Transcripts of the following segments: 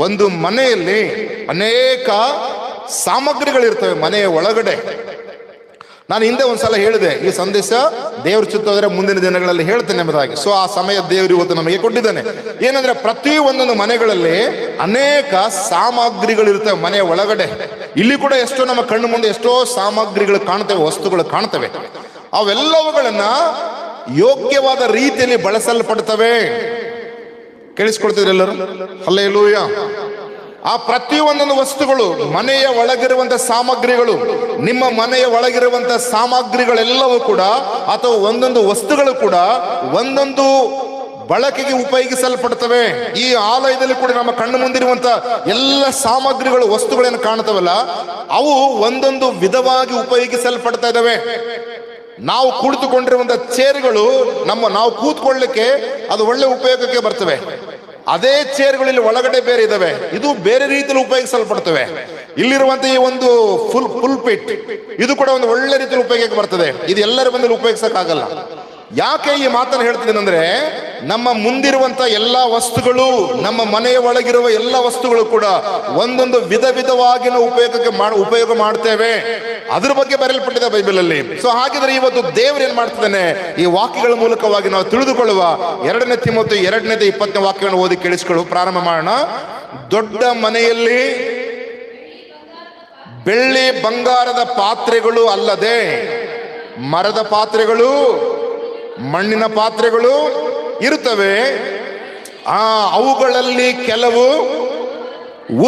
ಒಂದು ಮನೆಯಲ್ಲಿ ಅನೇಕ ಸಾಮಗ್ರಿಗಳಿರ್ತವೆ ಮನೆಯ ಒಳಗಡೆ. ನಾನು ಹಿಂದೆ ಒಂದ್ಸಲ ಹೇಳಿದೆ, ಈ ಸಂದೇಶ ದೇವ್ರ ಚಿತ್ತವಾದ್ರೆ ಮುಂದಿನ ದಿನಗಳಲ್ಲಿ ಹೇಳ್ತೇನೆ ಎಂಬುದಾಗಿ. ಸೊ ಆ ಸಮಯ ದೇವರು ಇವತ್ತು ನಮಗೆ ಕೊಟ್ಟಿದ್ದಾನೆ. ಏನಂದ್ರೆ ಪ್ರತಿ ಒಂದೊಂದು ಮನೆಗಳಲ್ಲಿ ಅನೇಕ ಸಾಮಗ್ರಿಗಳಿರ್ತವೆ ಮನೆಯ ಒಳಗಡೆ. ಇಲ್ಲಿ ಕೂಡ ಎಷ್ಟೋ ನಮ್ಮ ಕಣ್ಣು ಮುಂದೆ ಎಷ್ಟೋ ಸಾಮಗ್ರಿಗಳು ಕಾಣ್ತವೆ, ವಸ್ತುಗಳು ಕಾಣ್ತವೆ. ಅವೆಲ್ಲವುಗಳನ್ನ ಯೋಗ್ಯವಾದ ರೀತಿಯಲ್ಲಿ ಬಳಸಲ್ಪಡ್ತವೆ. ಕೇಳಿಸ್ಕೊಳ್ತಿದ್ರು ಎಲ್ಲರೂ? ಹಲ್ಲೆಲೂಯ. ಆ ಪ್ರತಿಯೊಂದೊಂದು ವಸ್ತುಗಳು, ಮನೆಯ ಒಳಗಿರುವಂತಹ ಸಾಮಗ್ರಿಗಳು, ನಿಮ್ಮ ಮನೆಯ ಒಳಗಿರುವಂತಹ ಸಾಮಗ್ರಿಗಳೆಲ್ಲವೂ ಕೂಡ, ಅಥವಾ ಒಂದೊಂದು ವಸ್ತುಗಳು ಕೂಡ ಒಂದೊಂದು ಬಳಕೆಗೆ ಉಪಯೋಗಿಸಲ್ಪಡ್ತವೆ. ಈ ಆಲಯದಲ್ಲಿ ಕೂಡ ನಮ್ಮ ಕಣ್ಣು ಮುಂದಿರುವಂತ ಎಲ್ಲ ಸಾಮಗ್ರಿಗಳು, ವಸ್ತುಗಳೇನು ಕಾಣ್ತವಲ್ಲ, ಅವು ಒಂದೊಂದು ವಿಧವಾಗಿ ಉಪಯೋಗಿಸಲ್ಪಡ್ತಾ ಇದ್ದಾವೆ. ನಾವು ಕುಳಿತುಕೊಂಡಿರುವಂತ ಚೇರ್ಗಳು ನಾವು ಕೂತ್ಕೊಳ್ಳಿಕ್ಕೆ ಅದು ಒಳ್ಳೆ ಉಪಯೋಗಕ್ಕೆ ಬರ್ತವೆ. ಅದೇ ಚೇರ್ಗಳು ಇಲ್ಲಿ ಒಳಗಡೆ ಬೇರೆ ಇದಾವೆ, ಇದು ಬೇರೆ ರೀತಿಯಲ್ಲಿ ಉಪಯೋಗಿಸಲ್ಪಡ್ತವೆ. ಇಲ್ಲಿರುವಂತ ಈ ಒಂದು ಪುಲ್ಪಿಟ್ ಇದು ಕೂಡ ಒಂದು ಒಳ್ಳೆ ರೀತಿಯಲ್ಲಿ ಉಪಯೋಗಕ್ಕೆ ಬರ್ತದೆ. ಇದು ಎಲ್ಲರ ಬಂದಲ್ಲಿ ಉಪಯೋಗಿಸಕ್ಕಾಗಲ್ಲ. ಯಾಕೆ ಈ ಮಾತನ್ನು ಹೇಳ್ತಿದ್ದೀನಿ ಅಂದ್ರೆ, ನಮ್ಮ ಮುಂದಿರುವಂತ ಎಲ್ಲಾ ವಸ್ತುಗಳು, ನಮ್ಮ ಮನೆಯ ಒಳಗಿರುವ ಎಲ್ಲ ವಸ್ತುಗಳು ಕೂಡ ಒಂದೊಂದು ವಿಧ ವಿಧವಾಗಿ ನಾವು ಉಪಯೋಗ ಮಾಡ್ತೇವೆ. ಅದ್ರ ಬಗ್ಗೆ ಬರೆಯಲ್ಪಟ್ಟಿದೆ ಬೈಬಲ್ ಅಲ್ಲಿ. ಸೊ ಹಾಗಿದ್ರೆ ಇವತ್ತು ದೇವರು ಏನ್ ಮಾಡ್ತಿದ್ದಾನೆ, ಈ ವಾಕ್ಯಗಳ ಮೂಲಕವಾಗಿ ನಾವು ತಿಳಿದುಕೊಳ್ಳುವ 2 ತಿಮೋಥೆ 2:20 ವಾಕ್ಯವನ್ನು ಓದಿ ಕೇಳಿಸಿಕೊಳ್ಳುವ ಪ್ರಾರಂಭ ಮಾಡೋಣ. ದೊಡ್ಡ ಮನೆಯಲ್ಲಿ ಬೆಳ್ಳಿ ಬಂಗಾರದ ಪಾತ್ರೆಗಳು ಅಲ್ಲದೆ ಮರದ ಪಾತ್ರೆಗಳು, ಮಣ್ಣಿನ ಪಾತ್ರೆಗಳು ಇರುತ್ತವೆ. ಅವುಗಳಲ್ಲಿ ಕೆಲವು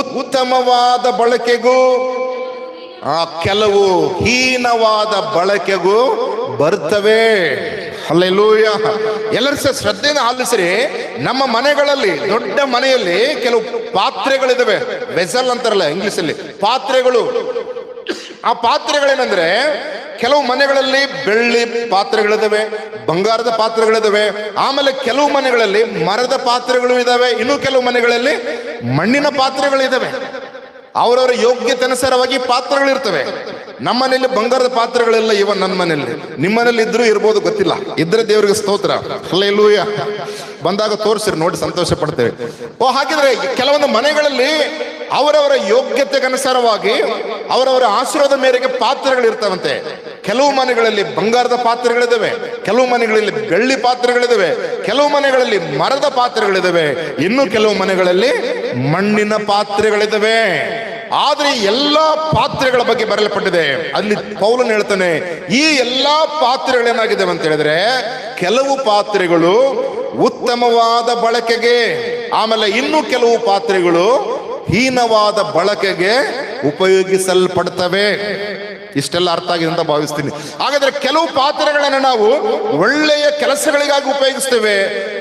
ಉತ್ತಮವಾದ ಬಳಕೆಗೂ ಕೆಲವು ಹೀನವಾದ ಬಳಕೆಗೂ ಬರ್ತವೆ. ಹಲ್ಲೆಲೂಯ. ಎಲ್ಲರೂ ಸಹ ಶ್ರದ್ಧೆಯಿಂದ ಆಲಿಸ್ರಿ. ನಮ್ಮ ಮನೆಗಳಲ್ಲಿ, ದೊಡ್ಡ ಮನೆಯಲ್ಲಿ ಕೆಲವು ಪಾತ್ರೆಗಳಿದಾವೆ. ವೆಸಲ್ ಅಂತಾರಲ್ಲ ಇಂಗ್ಲಿಷ್ ಅಲ್ಲಿ, ಪಾತ್ರೆಗಳು. ಆ ಪಾತ್ರೆಗಳೇನಂದ್ರೆ, ಕೆಲವು ಮನೆಗಳಲ್ಲಿ ಬೆಳ್ಳಿ ಪಾತ್ರೆಗಳಿದಾವೆ, ಬಂಗಾರದ ಪಾತ್ರೆಗಳಿದಾವೆ. ಆಮೇಲೆ ಕೆಲವು ಮನೆಗಳಲ್ಲಿ ಮರದ ಪಾತ್ರೆಗಳು ಇದಾವೆ. ಇನ್ನು ಕೆಲವು ಮನೆಗಳಲ್ಲಿ ಮಣ್ಣಿನ ಪಾತ್ರೆಗಳಿದಾವೆ. ಅವರವರ ಯೋಗ್ಯತೆ ಅನುಸಾರವಾಗಿ ಪಾತ್ರೆಗಳಿರ್ತವೆ. ನಮ್ಮ ಮನೆಯಲ್ಲಿ ಬಂಗಾರದ ಪಾತ್ರೆಗಳೆಲ್ಲ ಇವನ್ ನನ್ನ ಮನೆಯಲ್ಲಿ, ನಿಮ್ಮ ಮನೇಲಿ ಇದ್ರೂ ಇರ್ಬೋದು, ಗೊತ್ತಿಲ್ಲ. ಇದ್ರೆ ದೇವರಿಗೆ ಸ್ತೋತ್ರ. ಹಲ್ಲೆಲೂಯ. ಬಂದಾಗ ತೋರಿಸಿರಿ, ನೋಡಿ ಸಂತೋಷ ಪಡ್ತೇವೆ. ಹಾಗಿದ್ರೆ ಕೆಲವೊಂದು ಮನೆಗಳಲ್ಲಿ ಅವರವರ ಯೋಗ್ಯತೆಗೆ ಅನುಸಾರವಾಗಿ ಅವರವರ ಆಶೀರ್ವಾದ ಮೇರೆಗೆ ಪಾತ್ರೆಗಳಿರ್ತಾವಂತೆ. ಕೆಲವು ಮನೆಗಳಲ್ಲಿ ಬಂಗಾರದ ಪಾತ್ರೆಗಳಿದಾವೆ, ಕೆಲವು ಮನೆಗಳಲ್ಲಿ ಬೆಳ್ಳಿ ಪಾತ್ರೆಗಳಿದಾವೆ, ಕೆಲವು ಮನೆಗಳಲ್ಲಿ ಮರದ ಪಾತ್ರೆಗಳಿದಾವೆ, ಇನ್ನು ಕೆಲವು ಮನೆಗಳಲ್ಲಿ ಮಣ್ಣಿನ ಪಾತ್ರೆಗಳಿದಾವೆ. ಆದ್ರೆ ಎಲ್ಲಾ ಪಾತ್ರೆಗಳ ಬಗ್ಗೆ ಬರೆಯಲ್ಪಟ್ಟಿದೆ. ಅಲ್ಲಿ ಪೌಲನು ಹೇಳ್ತಾನೆ, ಈ ಎಲ್ಲಾ ಪಾತ್ರೆಗಳೇನಾಗಿದ್ದಾವೆ ಅಂತ ಹೇಳಿದ್ರೆ, ಕೆಲವು ಪಾತ್ರೆಗಳು ಉತ್ತಮವಾದ ಬಳಕೆಗೆ, ಆಮೇಲೆ ಇನ್ನು ಕೆಲವು ಪಾತ್ರೆಗಳು ಹೀನವಾದ ಬಳಕೆಗೆ ಉಪಯೋಗಿಸಲ್ಪಡ್ತವೆ. ಇಷ್ಟೆಲ್ಲ ಅರ್ಥ ಆಗಿದೆ ಅಂತ ಭಾವಿಸ್ತೀನಿ. ಹಾಗಾದ್ರೆ ಕೆಲವು ಪಾತ್ರೆಗಳನ್ನು ನಾವು ಒಳ್ಳೆಯ ಕೆಲಸಗಳಿಗಾಗಿ ಉಪಯೋಗಿಸ್ತೇವೆ,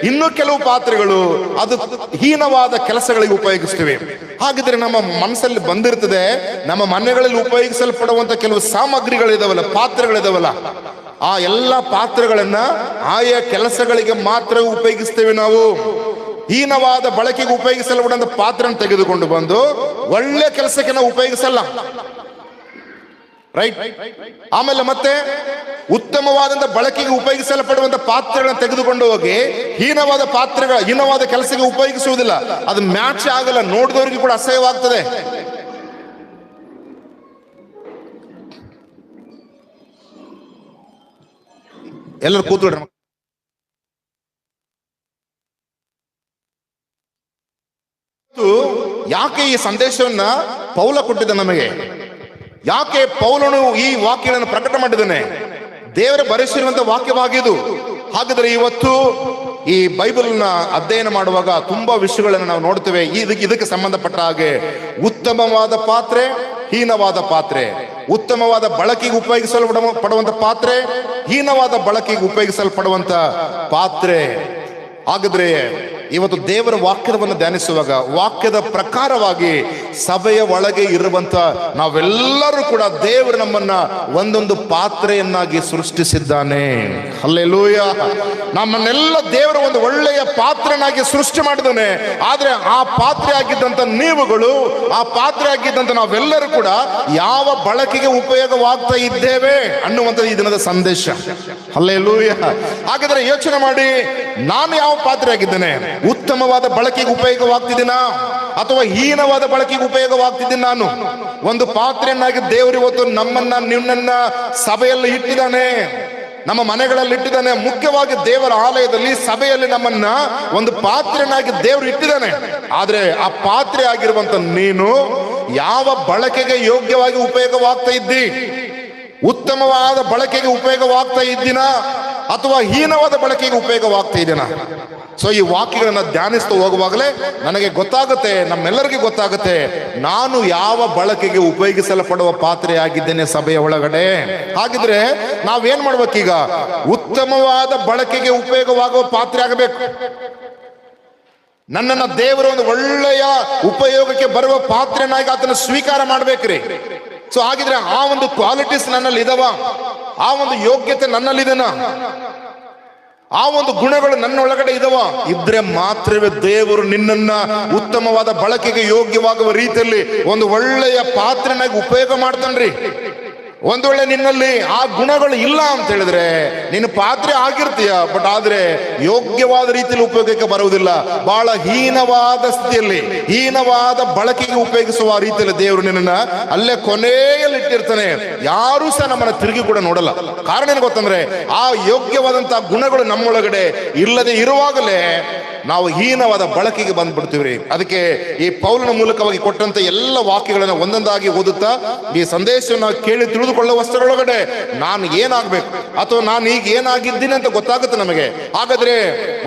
ಇನ್ನು ಕೆಲವು ಪಾತ್ರೆಗಳು ಅದು ಹೀನವಾದ ಕೆಲಸಗಳಿಗೆ ಉಪಯೋಗಿಸ್ತೇವೆ. ಹಾಗಿದ್ರೆ ನಮ್ಮ ಮನಸ್ಸಲ್ಲಿ ಬಂದಿರ್ತದೆ, ನಮ್ಮ ಮನೆಗಳಲ್ಲಿ ಉಪಯೋಗಿಸಲ್ಪಡುವಂತ ಕೆಲವು ಸಾಮಗ್ರಿಗಳಿದಾವಲ್ಲ, ಪಾತ್ರೆಗಳಿದಾವಲ್ಲ, ಆ ಎಲ್ಲ ಪಾತ್ರೆಗಳನ್ನ ಆಯಾ ಕೆಲಸಗಳಿಗೆ ಮಾತ್ರ ಉಪಯೋಗಿಸ್ತೇವೆ ನಾವು. ಹೀನವಾದ ಬಳಕೆಗೆ ಉಪಯೋಗಿಸಲ್ಪಡುವಂತ ಪಾತ್ರೆಯನ್ನು ತೆಗೆದುಕೊಂಡು ಬಂದು ಒಳ್ಳೆ ಕೆಲಸಕ್ಕೆ ನಾವು ಉಪಯೋಗಿಸಲ್ಲ, ರೈಟ್? ಆಮೇಲೆ ಮತ್ತೆ ಉತ್ತಮವಾದಂತ ಬಳಕೆಗೆ ಉಪಯೋಗಿಸಲ್ಪಡುವಂತ ಪಾತ್ರೆಗಳನ್ನು ತೆಗೆದುಕೊಂಡು ಹೋಗಿ ಹೀನವಾದ ಕೆಲಸಕ್ಕೆ ಉಪಯೋಗಿಸುವುದಿಲ್ಲ. ಅದು ಮ್ಯಾಚ್ ಆಗಲ್ಲ, ನೋಡಿದವರಿಗೆ ಕೂಡ ಅಸಹ್ಯವಾಗ್ತದೆ. ಎಲ್ಲರೂ ಕೂತ್ಕೊಳ್ರಿ. ಯಾಕೆ ಈ ಸಂದೇಶವನ್ನ ಪೌಲ ಕೊಟ್ಟಿದ್ದ ನಮಗೆ? ಯಾಕೆ ಪೌಲನು ಈ ವಾಕ್ಯಗಳನ್ನು ಪ್ರಕಟ ಮಾಡಿದ್ದಾನೆ? ದೇವರ ಬರೆಸಿರುವಂತ ವಾಕ್ಯವಾಗಿದು. ಹಾಗಾದ್ರೆ ಇವತ್ತು ಈ ಬೈಬಲ್ನ ಅಧ್ಯಯನ ಮಾಡುವಾಗ ತುಂಬಾ ವಿಷಯಗಳನ್ನು ನಾವು ನೋಡ್ತೇವೆ. ಇದಕ್ಕೆ ಸಂಬಂಧಪಟ್ಟ ಹಾಗೆ ಉತ್ತಮವಾದ ಪಾತ್ರೆ, ಹೀನವಾದ ಪಾತ್ರೆ, ಉತ್ತಮವಾದ ಬಳಕೆಗೆ ಉಪಯೋಗಿಸಲ್ಪಡುವಂತ ಪಾತ್ರೆ, ಹೀನವಾದ ಬಳಕೆಗೆ ಉಪಯೋಗಿಸಲ್ಪಡುವಂತ ಪಾತ್ರೆ. ಹಾಗಾದ್ರೆ ಇವತ್ತು ದೇವರ ವಾಕ್ಯವನ್ನು ಧ್ಯಾನಿಸುವಾಗ ವಾಕ್ಯದ ಪ್ರಕಾರವಾಗಿ ಸಭೆಯ ಒಳಗೆ ಇರುವಂತ ನಾವೆಲ್ಲರೂ ಕೂಡ ದೇವರು ನಮ್ಮನ್ನ ಒಂದೊಂದು ಪಾತ್ರೆಯನ್ನಾಗಿ ಸೃಷ್ಟಿಸಿದ್ದಾನೆ. ಹಲ್ಲೆಲೂಯ. ನಮ್ಮನ್ನೆಲ್ಲ ದೇವರು ಒಂದು ಒಳ್ಳೆಯ ಪಾತ್ರನಾಗಿ ಸೃಷ್ಟಿ ಮಾಡಿದ್ದಾನೆ. ಆದ್ರೆ ಆ ಪಾತ್ರೆ ಆಗಿದ್ದಂತ ನೀವುಗಳು, ಆ ಪಾತ್ರೆ ಆಗಿದ್ದಂತ ನಾವೆಲ್ಲರೂ ಕೂಡ ಯಾವ ಬಳಕೆಗೆ ಉಪಯೋಗವಾಗ್ತಾ ಇದ್ದೇವೆ ಅನ್ನುವಂಥದ್ದು ಈ ದಿನದ ಸಂದೇಶ. ಹಲ್ಲೆಲೂಯ. ಹಾಗಾದ್ರೆ ಯೋಚನೆ ಮಾಡಿ, ನಾನು ಯಾವ ಪಾತ್ರೆ ಆಗಿದ್ದೇನೆ? ಉತ್ತಮವಾದ ಬಳಕೆಗೆ ಉಪಯೋಗವಾಗ್ತಿದ್ದೀನಾ ಅಥವಾ ಹೀನವಾದ ಬಳಕೆಗೆ ಉಪಯೋಗವಾಗ್ತಿದ್ದೀನಿ? ನಾನು ಒಂದು ಪಾತ್ರೆಯನ್ನಾಗಿ ದೇವರು ಇವತ್ತು ನಮ್ಮನ್ನ ನಿಮ್ಮನ್ನ ಸಭೆಯಲ್ಲಿ ಇಟ್ಟಿದ್ದಾನೆ, ನಮ್ಮ ಮನೆಗಳಲ್ಲಿ ಇಟ್ಟಿದ್ದಾನೆ. ಮುಖ್ಯವಾಗಿ ದೇವರ ಆಲಯದಲ್ಲಿ ಸಭೆಯಲ್ಲಿ ನಮ್ಮನ್ನ ಒಂದು ಪಾತ್ರೆನಾಗಿ ದೇವರು ಇಟ್ಟಿದ್ದಾನೆ. ಆದ್ರೆ ಆ ಪಾತ್ರೆ ಆಗಿರುವಂತ ನೀನು ಯಾವ ಬಳಕೆಗೆ ಯೋಗ್ಯವಾಗಿ ಉಪಯೋಗವಾಗ್ತಾ ಇದ್ದಿ? ಉತ್ತಮವಾದ ಬಳಕೆಗೆ ಉಪಯೋಗವಾಗ್ತಾ ಇದ್ದೀನಾ ಅಥವಾ ಹೀನವಾದ ಬಳಕೆಗೆ ಉಪಯೋಗವಾಗ್ತಾ ಇದ್ದೀನಾ? ಸೊ ಈ ವಾಕ್ಯಗಳನ್ನ ಧ್ಯಾನಿಸ್ತಾ ಹೋಗುವಾಗಲೇ ನನಗೆ ಗೊತ್ತಾಗುತ್ತೆ, ನಮ್ಮೆಲ್ಲರಿಗೂ ಗೊತ್ತಾಗುತ್ತೆ, ನಾನು ಯಾವ ಬಳಕೆಗೆ ಉಪಯೋಗಿಸಲ್ಪಡುವ ಪಾತ್ರೆ ಆಗಿದ್ದೇನೆ ಸಭೆಯ ಒಳಗಡೆ. ಹಾಗಿದ್ರೆ ನಾವೇನ್ ಮಾಡ್ಬೇಕೀಗ? ಉತ್ತಮವಾದ ಬಳಕೆಗೆ ಉಪಯೋಗವಾಗುವ ಪಾತ್ರೆ ಆಗಬೇಕು. ನನ್ನನ್ನ ದೇವರ ಒಂದು ಒಳ್ಳೆಯ ಉಪಯೋಗಕ್ಕೆ ಬರುವ ಪಾತ್ರೆನಾಗಿ ಆತನ ಸ್ವೀಕಾರ ಮಾಡ್ಬೇಕ್ರಿ. ಸೊ ಹಾಗಿದ್ರೆ ಆ ಒಂದು ಕ್ವಾಲಿಟೀಸ್ ನನ್ನಲ್ಲಿ ಇದಾವ? ಆ ಒಂದು ಯೋಗ್ಯತೆ ನನ್ನಲ್ಲಿದೆನಾ? ಆ ಒಂದು ಗುಣಗಳು ನನ್ನ ಒಳಗಡೆ ಇದಾವ? ಇದ್ರೆ ಮಾತ್ರವೇ ದೇವರು ನಿನ್ನನ್ನ ಉತ್ತಮವಾದ ಬಳಕೆಗೆ ಯೋಗ್ಯವಾಗುವ ರೀತಿಯಲ್ಲಿ ಒಂದು ಒಳ್ಳೆಯ ಪಾತ್ರೆನಾಗಿ ಉಪಯೋಗ ಮಾಡ್ತಾನ್ರಿ. ಒಂದು ವೇಳೆ ನಿನ್ನಲ್ಲಿ ಆ ಗುಣಗಳು ಇಲ್ಲ ಅಂತ ಹೇಳಿದ್ರೆ ನೀನು ಪಾತ್ರೆ ಆಗಿರ್ತೀಯ, ಬಟ್ ಆದ್ರೆ ಯೋಗ್ಯವಾದ ರೀತಿಯಲ್ಲಿ ಉಪಯೋಗಕ್ಕೆ ಬರುವುದಿಲ್ಲ. ಬಹಳ ಹೀನವಾದ ಸ್ಥಿತಿಯಲ್ಲಿ, ಹೀನವಾದ ಬಳಕೆಗೆ ಉಪಯೋಗಿಸುವ ರೀತಿಯಲ್ಲಿ ದೇವರು ನಿನ್ನನ್ನ ಅಲ್ಲೇ ಕೊನೆಯಲ್ಲಿ ಇಟ್ಟಿರ್ತಾನೆ. ಯಾರೂ ಸಹ ನಮ್ಮನ್ನ ತಿರುಗಿ ಕೂಡ ನೋಡಲ್ಲ. ಕಾರಣ ಏನು ಗೊತ್ತಂದ್ರೆ, ಆ ಯೋಗ್ಯವಾದಂತಹ ಗುಣಗಳು ನಮ್ಮೊಳಗಡೆ ಇಲ್ಲದೆ ಇರುವಾಗಲೇ ನಾವು ಹೀನವಾದ ಬಳಕೆಗೆ ಬಂದ್ಬಿಡ್ತೀವ್ರಿ. ಅದಕ್ಕೆ ಈ ಪೌಲನ ಮೂಲಕವಾಗಿ ಕೊಟ್ಟಂತ ಎಲ್ಲ ವಾಕ್ಯಗಳನ್ನ ಒಂದೊಂದಾಗಿ ಓದುತ್ತಾ ಈ ಸಂದೇಶವನ್ನು ಕೇಳಿ ತಿಳಿದುಕೊಳ್ಳುವಷ್ಟರೊಳಗಡೆ ನಾನು ಏನಾಗ್ಬೇಕು ಅಥವಾ ನಾನು ಈಗ ಏನಾಗಿದ್ದೀನಿ ಅಂತ ಗೊತ್ತಾಗುತ್ತೆ ನಮಗೆ. ಹಾಗಾದ್ರೆ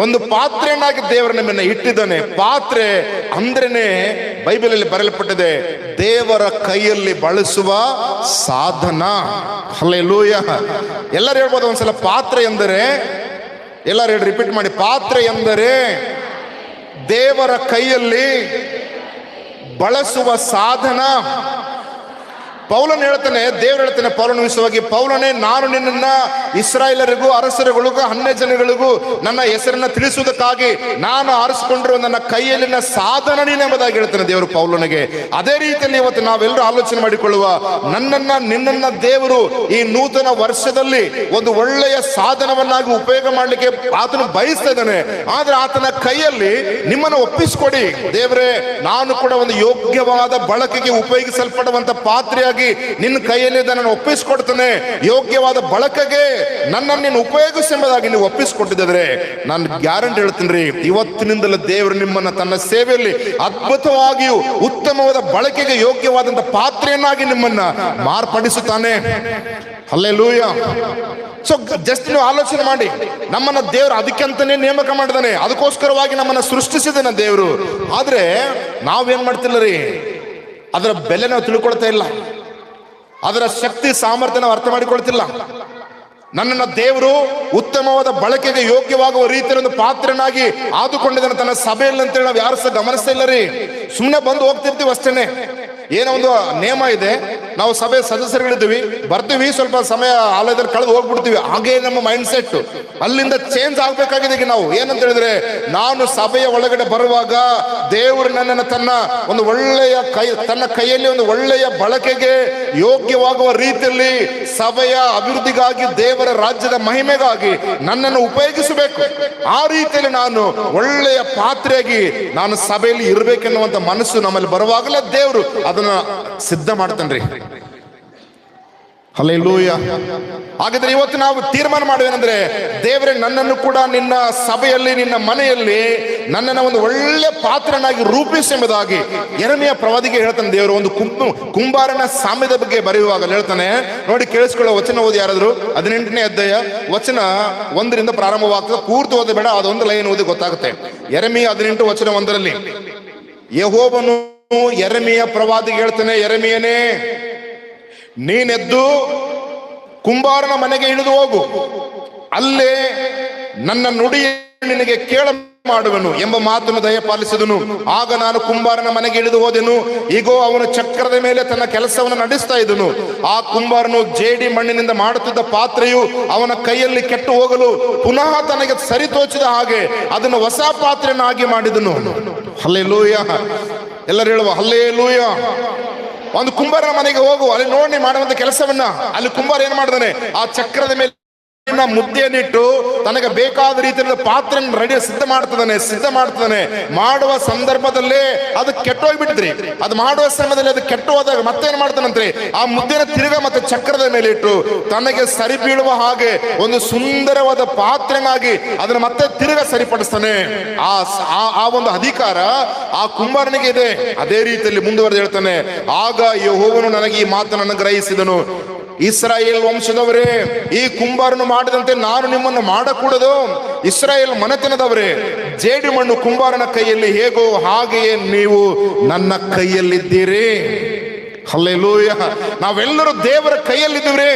ಒಂದು ಪಾತ್ರೆಯನ್ನಾಗಿ ದೇವರು ನಮ್ಮನ್ನ ಇಟ್ಟಿದ್ದಾನೆ. ಪಾತ್ರೆ ಅಂದ್ರೇನೆ ಬೈಬಲಲ್ಲಿ ಬರೆಯಲ್ಪಟ್ಟಿದೆ, ದೇವರ ಕೈಯಲ್ಲಿ ಬಳಸುವ ಸಾಧನ. ಹಲ್ಲೆಲೂಯ. ಎಲ್ಲರೂ ಹೇಳ್ಬೋದು ಒಂದ್ಸಲ, ಪಾತ್ರೆ ಎಂದರೆ, ಎಲ್ಲರೂ ರಿಪೀಟ್ ಮಾಡಿ, ಪಾತ್ರೆ ಎಂದರೆ ದೇವರ ಕೈಯಲ್ಲಿ ಬಳಸುವ ಸಾಧನ. ಪೌಲನ್ ಹೇಳ್ತಾನೆ, ದೇವರು ಹೇಳ್ತಾನೆ ಪೌಲನ ವಿಷಯವಾಗಿ, ಪೌಲನೇ ನಾನು ನಿನ್ನನ್ನ ಇಸ್ರಾಯೇಲರಿಗೂ ಅರಸರುಗಳಿಗೂ ಅನ್ಯ ಜನಗಳಿಗೂ ನನ್ನ ಹೆಸರನ್ನ ತಿಳಿಸುವುದಕ್ಕಾಗಿ ನಾನು ಆರಿಸಿಕೊಂಡಿರುವ ನನ್ನ ಕೈಯಲ್ಲಿನ ಸಾಧನ ನೀನೆಂಬುದಾಗಿ ಹೇಳ್ತಾನೆ ದೇವರು ಪೌಲನಿಗೆ. ಅದೇ ರೀತಿಯಲ್ಲಿ ಇವತ್ತು ನಾವೆಲ್ಲರೂ ಆಲೋಚನೆ ಮಾಡಿಕೊಳ್ಳುವ, ನನ್ನನ್ನ ನಿನ್ನನ್ನ ದೇವರು ಈ ನೂತನ ವರ್ಷದಲ್ಲಿ ಒಂದು ಒಳ್ಳೆಯ ಸಾಧನವನ್ನಾಗಿ ಉಪಯೋಗ ಮಾಡಲಿಕ್ಕೆ ಆತನು ಬಯಸ್ತಾ ಇದ್ದಾನೆ. ಆದ್ರೆ ಆತನ ಕೈಯಲ್ಲಿ ನಿಮ್ಮನ್ನು ಒಪ್ಪಿಸಿಕೊಡಿ. ದೇವರೇ, ನಾನು ಕೂಡ ಒಂದು ಯೋಗ್ಯವಾದ ಬಳಕೆಗೆ ಉಪಯೋಗಿಸಲ್ಪಡುವಂತ ಪಾತ್ರೆಯಾಗಿ ನಿನ್ನ ಕೈಯಲ್ಲಿ ನಾನು ಒಪ್ಪಿಸಿಕೊಡ್ತೇನೆ. ಯೋಗ್ಯವಾದ ಬಳಕೆಗೆ ನನ್ನನ್ನು ನೀನು ಉಪಯೋಗಿಸೆಂಬುದಾಗಿ ನೀವು ಒಪ್ಪಿಸಿಕೊಟ್ಟಿದ್ರೆ ನಾನು ಗ್ಯಾರಂಟಿ ಹೇಳ್ತೀನಿ, ಇವತ್ತಿನಿಂದಲೇ ದೇವರು ನಿಮ್ಮನ್ನ ತನ್ನ ಸೇವೆಯಲ್ಲಿ ಅದ್ಭುತವಾಗಿಯೂ ಉತ್ತಮವಾದ ಬಳಕೆಗೆ ಯೋಗ್ಯವಾದಂತ ಪಾತ್ರೆಯನ್ನಾಗಿ ನಿಮ್ಮನ್ನ ಮಾರ್ಪಡಿಸುತ್ತಾನೆ. ಹಲ್ಲೆಲೂಯ. ಸೊ ಜಸ್ಟ್ ನೀವು ಆಲೋಚನೆ ಮಾಡಿ, ನಮ್ಮನ್ನ ದೇವರು ಅದಕ್ಕಂತಾನೆ ನೇಮಕ ಮಾಡಿದಾನೆ, ಅದಕ್ಕೋಸ್ಕರವಾಗಿ ನಮ್ಮನ್ನ ಸೃಷ್ಟಿಸಿದಾನೆ ದೇವರು. ಆದ್ರೆ ನಾವೇನ್ ಮಾಡ್ತಿಲ್ಲ ರೀ, ಅದರ ಬೆಲೆ ನಾವು ತಿಳ್ಕೊಳ್ತಾ ಇಲ್ಲ, ಅದರ ಶಕ್ತಿ ಸಾಮರ್ಥ್ಯ ನಾವು ಅರ್ಥ ಮಾಡಿಕೊಳ್ತಿಲ್ಲ. ನನ್ನನ್ನ ದೇವರು ಉತ್ತಮವಾದ ಬಳಕೆಗೆ ಯೋಗ್ಯವಾಗುವ ರೀತಿಯಲ್ಲಿ ಒಂದು ಪಾತ್ರನಾಗಿ ಆದುಕೊಂಡಿದ್ದಾನೆ ತನ್ನ ಸಭೆಯಲ್ಲಿ ಅಂತೇಳಿ ನಾವು ಯಾರು ಸಹ ಗಮನಿಸ್ತಾ ಇಲ್ಲ ರೀ. ಸುಮ್ಮನೆ ಬಂದು ಹೋಗ್ತಿರ್ತೀವಿ ಅಷ್ಟೇನೆ. ಏನೋ ಒಂದು ನೇಮ ಇದೆ, ನಾವು ಸಭೆ ಸದಸ್ಯರುಗಳಿದ್ದೀವಿ, ಬರ್ತೀವಿ, ಸ್ವಲ್ಪ ಸಮಯ ಆಲಯದಲ್ಲಿ ಕಳೆದು ಹೋಗ್ಬಿಡ್ತೀವಿ. ಹಾಗೆ ನಮ್ಮ ಮೈಂಡ್ ಸೆಟ್ ಅಲ್ಲಿಂದ ಚೇಂಜ್ ಆಗ್ಬೇಕಾಗಿದೆ. ಈಗ ನಾವು ಏನಂತ ಹೇಳಿದ್ರೆ, ನಾನು ಸಭೆಯ ಒಳಗಡೆ ಬರುವಾಗ ದೇವರು ನನ್ನನ್ನು ತನ್ನ ಒಂದು ಒಳ್ಳೆಯ ತನ್ನ ಕೈಯಲ್ಲಿ ಒಂದು ಒಳ್ಳೆಯ ಬಳಕೆಗೆ ಯೋಗ್ಯವಾಗುವ ರೀತಿಯಲ್ಲಿ ಸಭೆಯ ಅಭಿವೃದ್ಧಿಗಾಗಿ, ದೇವರ ರಾಜ್ಯದ ಮಹಿಮೆಗಾಗಿ ನನ್ನನ್ನು ಉಪಯೋಗಿಸಬೇಕು. ಆ ರೀತಿಯಲ್ಲಿ ನಾನು ಒಳ್ಳೆಯ ಪಾತ್ರೆಯಾಗಿ ನಾನು ಸಭೆಯಲ್ಲಿ ಇರಬೇಕೆನ್ನುವಂತ ಮನಸ್ಸು ನಮ್ಮಲ್ಲಿ ಬರುವಾಗಲೇ ದೇವರು ಅದನ್ನ ಸಿದ್ಧ ಮಾಡ್ತಾನ್ರಿ. ಹಲ್ಲೆಲೂಯ. ಹಾಗಾದ್ರೆ ಇವತ್ತು ನಾವು ತೀರ್ಮಾನ ಮಾಡುವೇನೆಂದ್ರೆ, ದೇವರೇ, ನನ್ನನ್ನು ಕೂಡ ನಿನ್ನ ಸಭೆಯಲ್ಲಿ, ನಿನ್ನ ಮನೆಯಲ್ಲಿ ನನ್ನನ್ನು ಒಂದು ಒಳ್ಳೆ ಪಾತ್ರನಾಗಿ ರೂಪಿಸೆಂಬುದಾಗಿ ಯೆರೆಮೀಯ ಪ್ರವಾದಿಗೆ ಹೇಳ್ತಾನೆ ದೇವರು. ಒಂದು ಕುಂಬಾರನ ಸಾಮ್ಯದ ಬಗ್ಗೆ ಬರೆಯುವಾಗ ಹೇಳ್ತಾನೆ ನೋಡಿ, ಕೇಳಿಸ್ಕೊಳ್ಳೋ ವಚನ ಓದಿ ಯಾರಾದ್ರು. 18ನೇ ಅಧ್ಯಾಯ ವಚನ 1ರಿಂದ ಪ್ರಾರಂಭವಾಗ್ತದೆ. ಪೂರ್ತಿ ಓದ ಬೇಡ, ಅದೊಂದು ಲೈನ್ ಓದಿ ಗೊತ್ತಾಗುತ್ತೆ. ಯೆರೆಮೀಯ 18 ವಚನ 1ರಲ್ಲಿ ಯೆಹೋವನು ಯೆರೆಮೀಯ ಪ್ರವಾದಿಗೆ ಹೇಳ್ತಾನೆ, ಯೆರೆಮೀಯನೇ, ನೀನೆದ್ದು ಕುಂಬಾರನ ಮನೆಗೆ ಇಳಿದು ಹೋಗು, ಅಲ್ಲೇ ನನ್ನ ನುಡಿ ನಿನಗೆ ಕೇಳ ಮಾಡುವೆನು ಎಂಬ ಮಾತನ್ನು ದಯಪಾಲಿಸಿದನು. ಆಗ ನಾನು ಕುಂಬಾರನ ಮನೆಗೆ ಇಳಿದು ಹೋದೆನು. ಈಗೋ ಅವನು ಚಕ್ರದ ಮೇಲೆ ತನ್ನ ಕೆಲಸವನ್ನು ನಡೆಸ್ತಾ ಇದ್ದನು. ಆ ಕುಂಬಾರನು ಜೇಡಿ ಮಣ್ಣಿನಿಂದ ಮಾಡುತ್ತಿದ್ದ ಪಾತ್ರೆಯು ಅವನ ಕೈಯಲ್ಲಿ ಕೆಟ್ಟು ಹೋಗಲು ಪುನಃ ತನಗೆ ಸರಿತೋಚಿದ ಹಾಗೆ ಅದನ್ನು ಹೊಸ ಪಾತ್ರೆಯನ್ನಾಗಿ ಮಾಡಿದನು. ಹಲ್ಲೆಲೂಯಾ. ಎಲ್ಲರೂ ಹೇಳುವ ಹಲ್ಲೆಲೂಯ. ಒಂದು ಕುಂಬಾರನ ಮನೆಗೆ ಹೋಗು, ಅಲ್ಲಿ ನೋಡಿ ಮಾಡುವಂತ ಕೆಲಸವನ್ನ. ಅಲ್ಲಿ ಕುಂಬಾರ ಏನ್ ಮಾಡಿದಾನೆ, ಆ ಚಕ್ರದ ಮೇಲೆ ಮುದ್ದೆಯನ್ನಿಟ್ಟು ತನಗೆ ಬೇಕಾದ ರೀತಿಯಲ್ಲಿ ಪಾತ್ರ ಸಿದ್ಧ ಮಾಡ್ತಾನೆ. ಮಾಡುವ ಸಂದರ್ಭದಲ್ಲೇ ಅದು ಕೆಟ್ಟೋಗ್ಬಿಟ್ಟಿದ್ರಿ. ಅದು ಮಾಡುವ ಸಮಯದಲ್ಲಿ ಅದು ಕೆಟ್ಟು ಹೋದಾಗ ಮತ್ತೇನ್ ಮಾಡ್ತಾನಂತ್ರಿ, ಆ ಮುದ್ದೆನ ತಿರುಗ ಮತ್ತೆ ಚಕ್ರದ ಮೇಲೆ ಇಟ್ಟು ತನಗೆ ಸರಿ ಬೀಳುವ ಹಾಗೆ ಒಂದು ಸುಂದರವಾದ ಪಾತ್ರನಾಗಿ ಅದನ್ನ ಮತ್ತೆ ತಿರುಗ ಸರಿಪಡಿಸ್ತಾನೆ. ಆ ಒಂದು ಅಧಿಕಾರ ಆ ಕುಂಬಾರನಿಗೆ ಇದೆ. ಅದೇ ರೀತಿಯಲ್ಲಿ ಮುಂದುವರೆದು ಹೇಳ್ತಾನೆ, ಆಗ ಯೆಹೋವನು ನನಗೆ ಈ ಮಾತನ್ನು ಅನುಗ್ರಹಿಸಿದನು. ಇಸ್ರಾಯೇಲ್ ವಂಶದವರೇ, ಈ ಕುಂಬಾರನು ಮಾಡಿದಂತೆ ನಾನು ನಿಮ್ಮನ್ನು ಮಾಡಕೂಡದು. ಇಸ್ರಾಯೇಲ್ ಮನೆತನದವರೇ, ಜೇಡಿ ಮಣ್ಣು ಕುಂಬಾರನ ಕೈಯಲ್ಲಿ ಹೇಗೋ ಹಾಗೆಯೇ ನೀವು ನನ್ನ ಕೈಯಲ್ಲಿದ್ದೀರಿ. ಹಲ್ಲೆಲೂಯ. ನಾವೆಲ್ಲರೂ ದೇವರ ಕೈಯಲ್ಲಿದ್ದೀವ್ರಿ.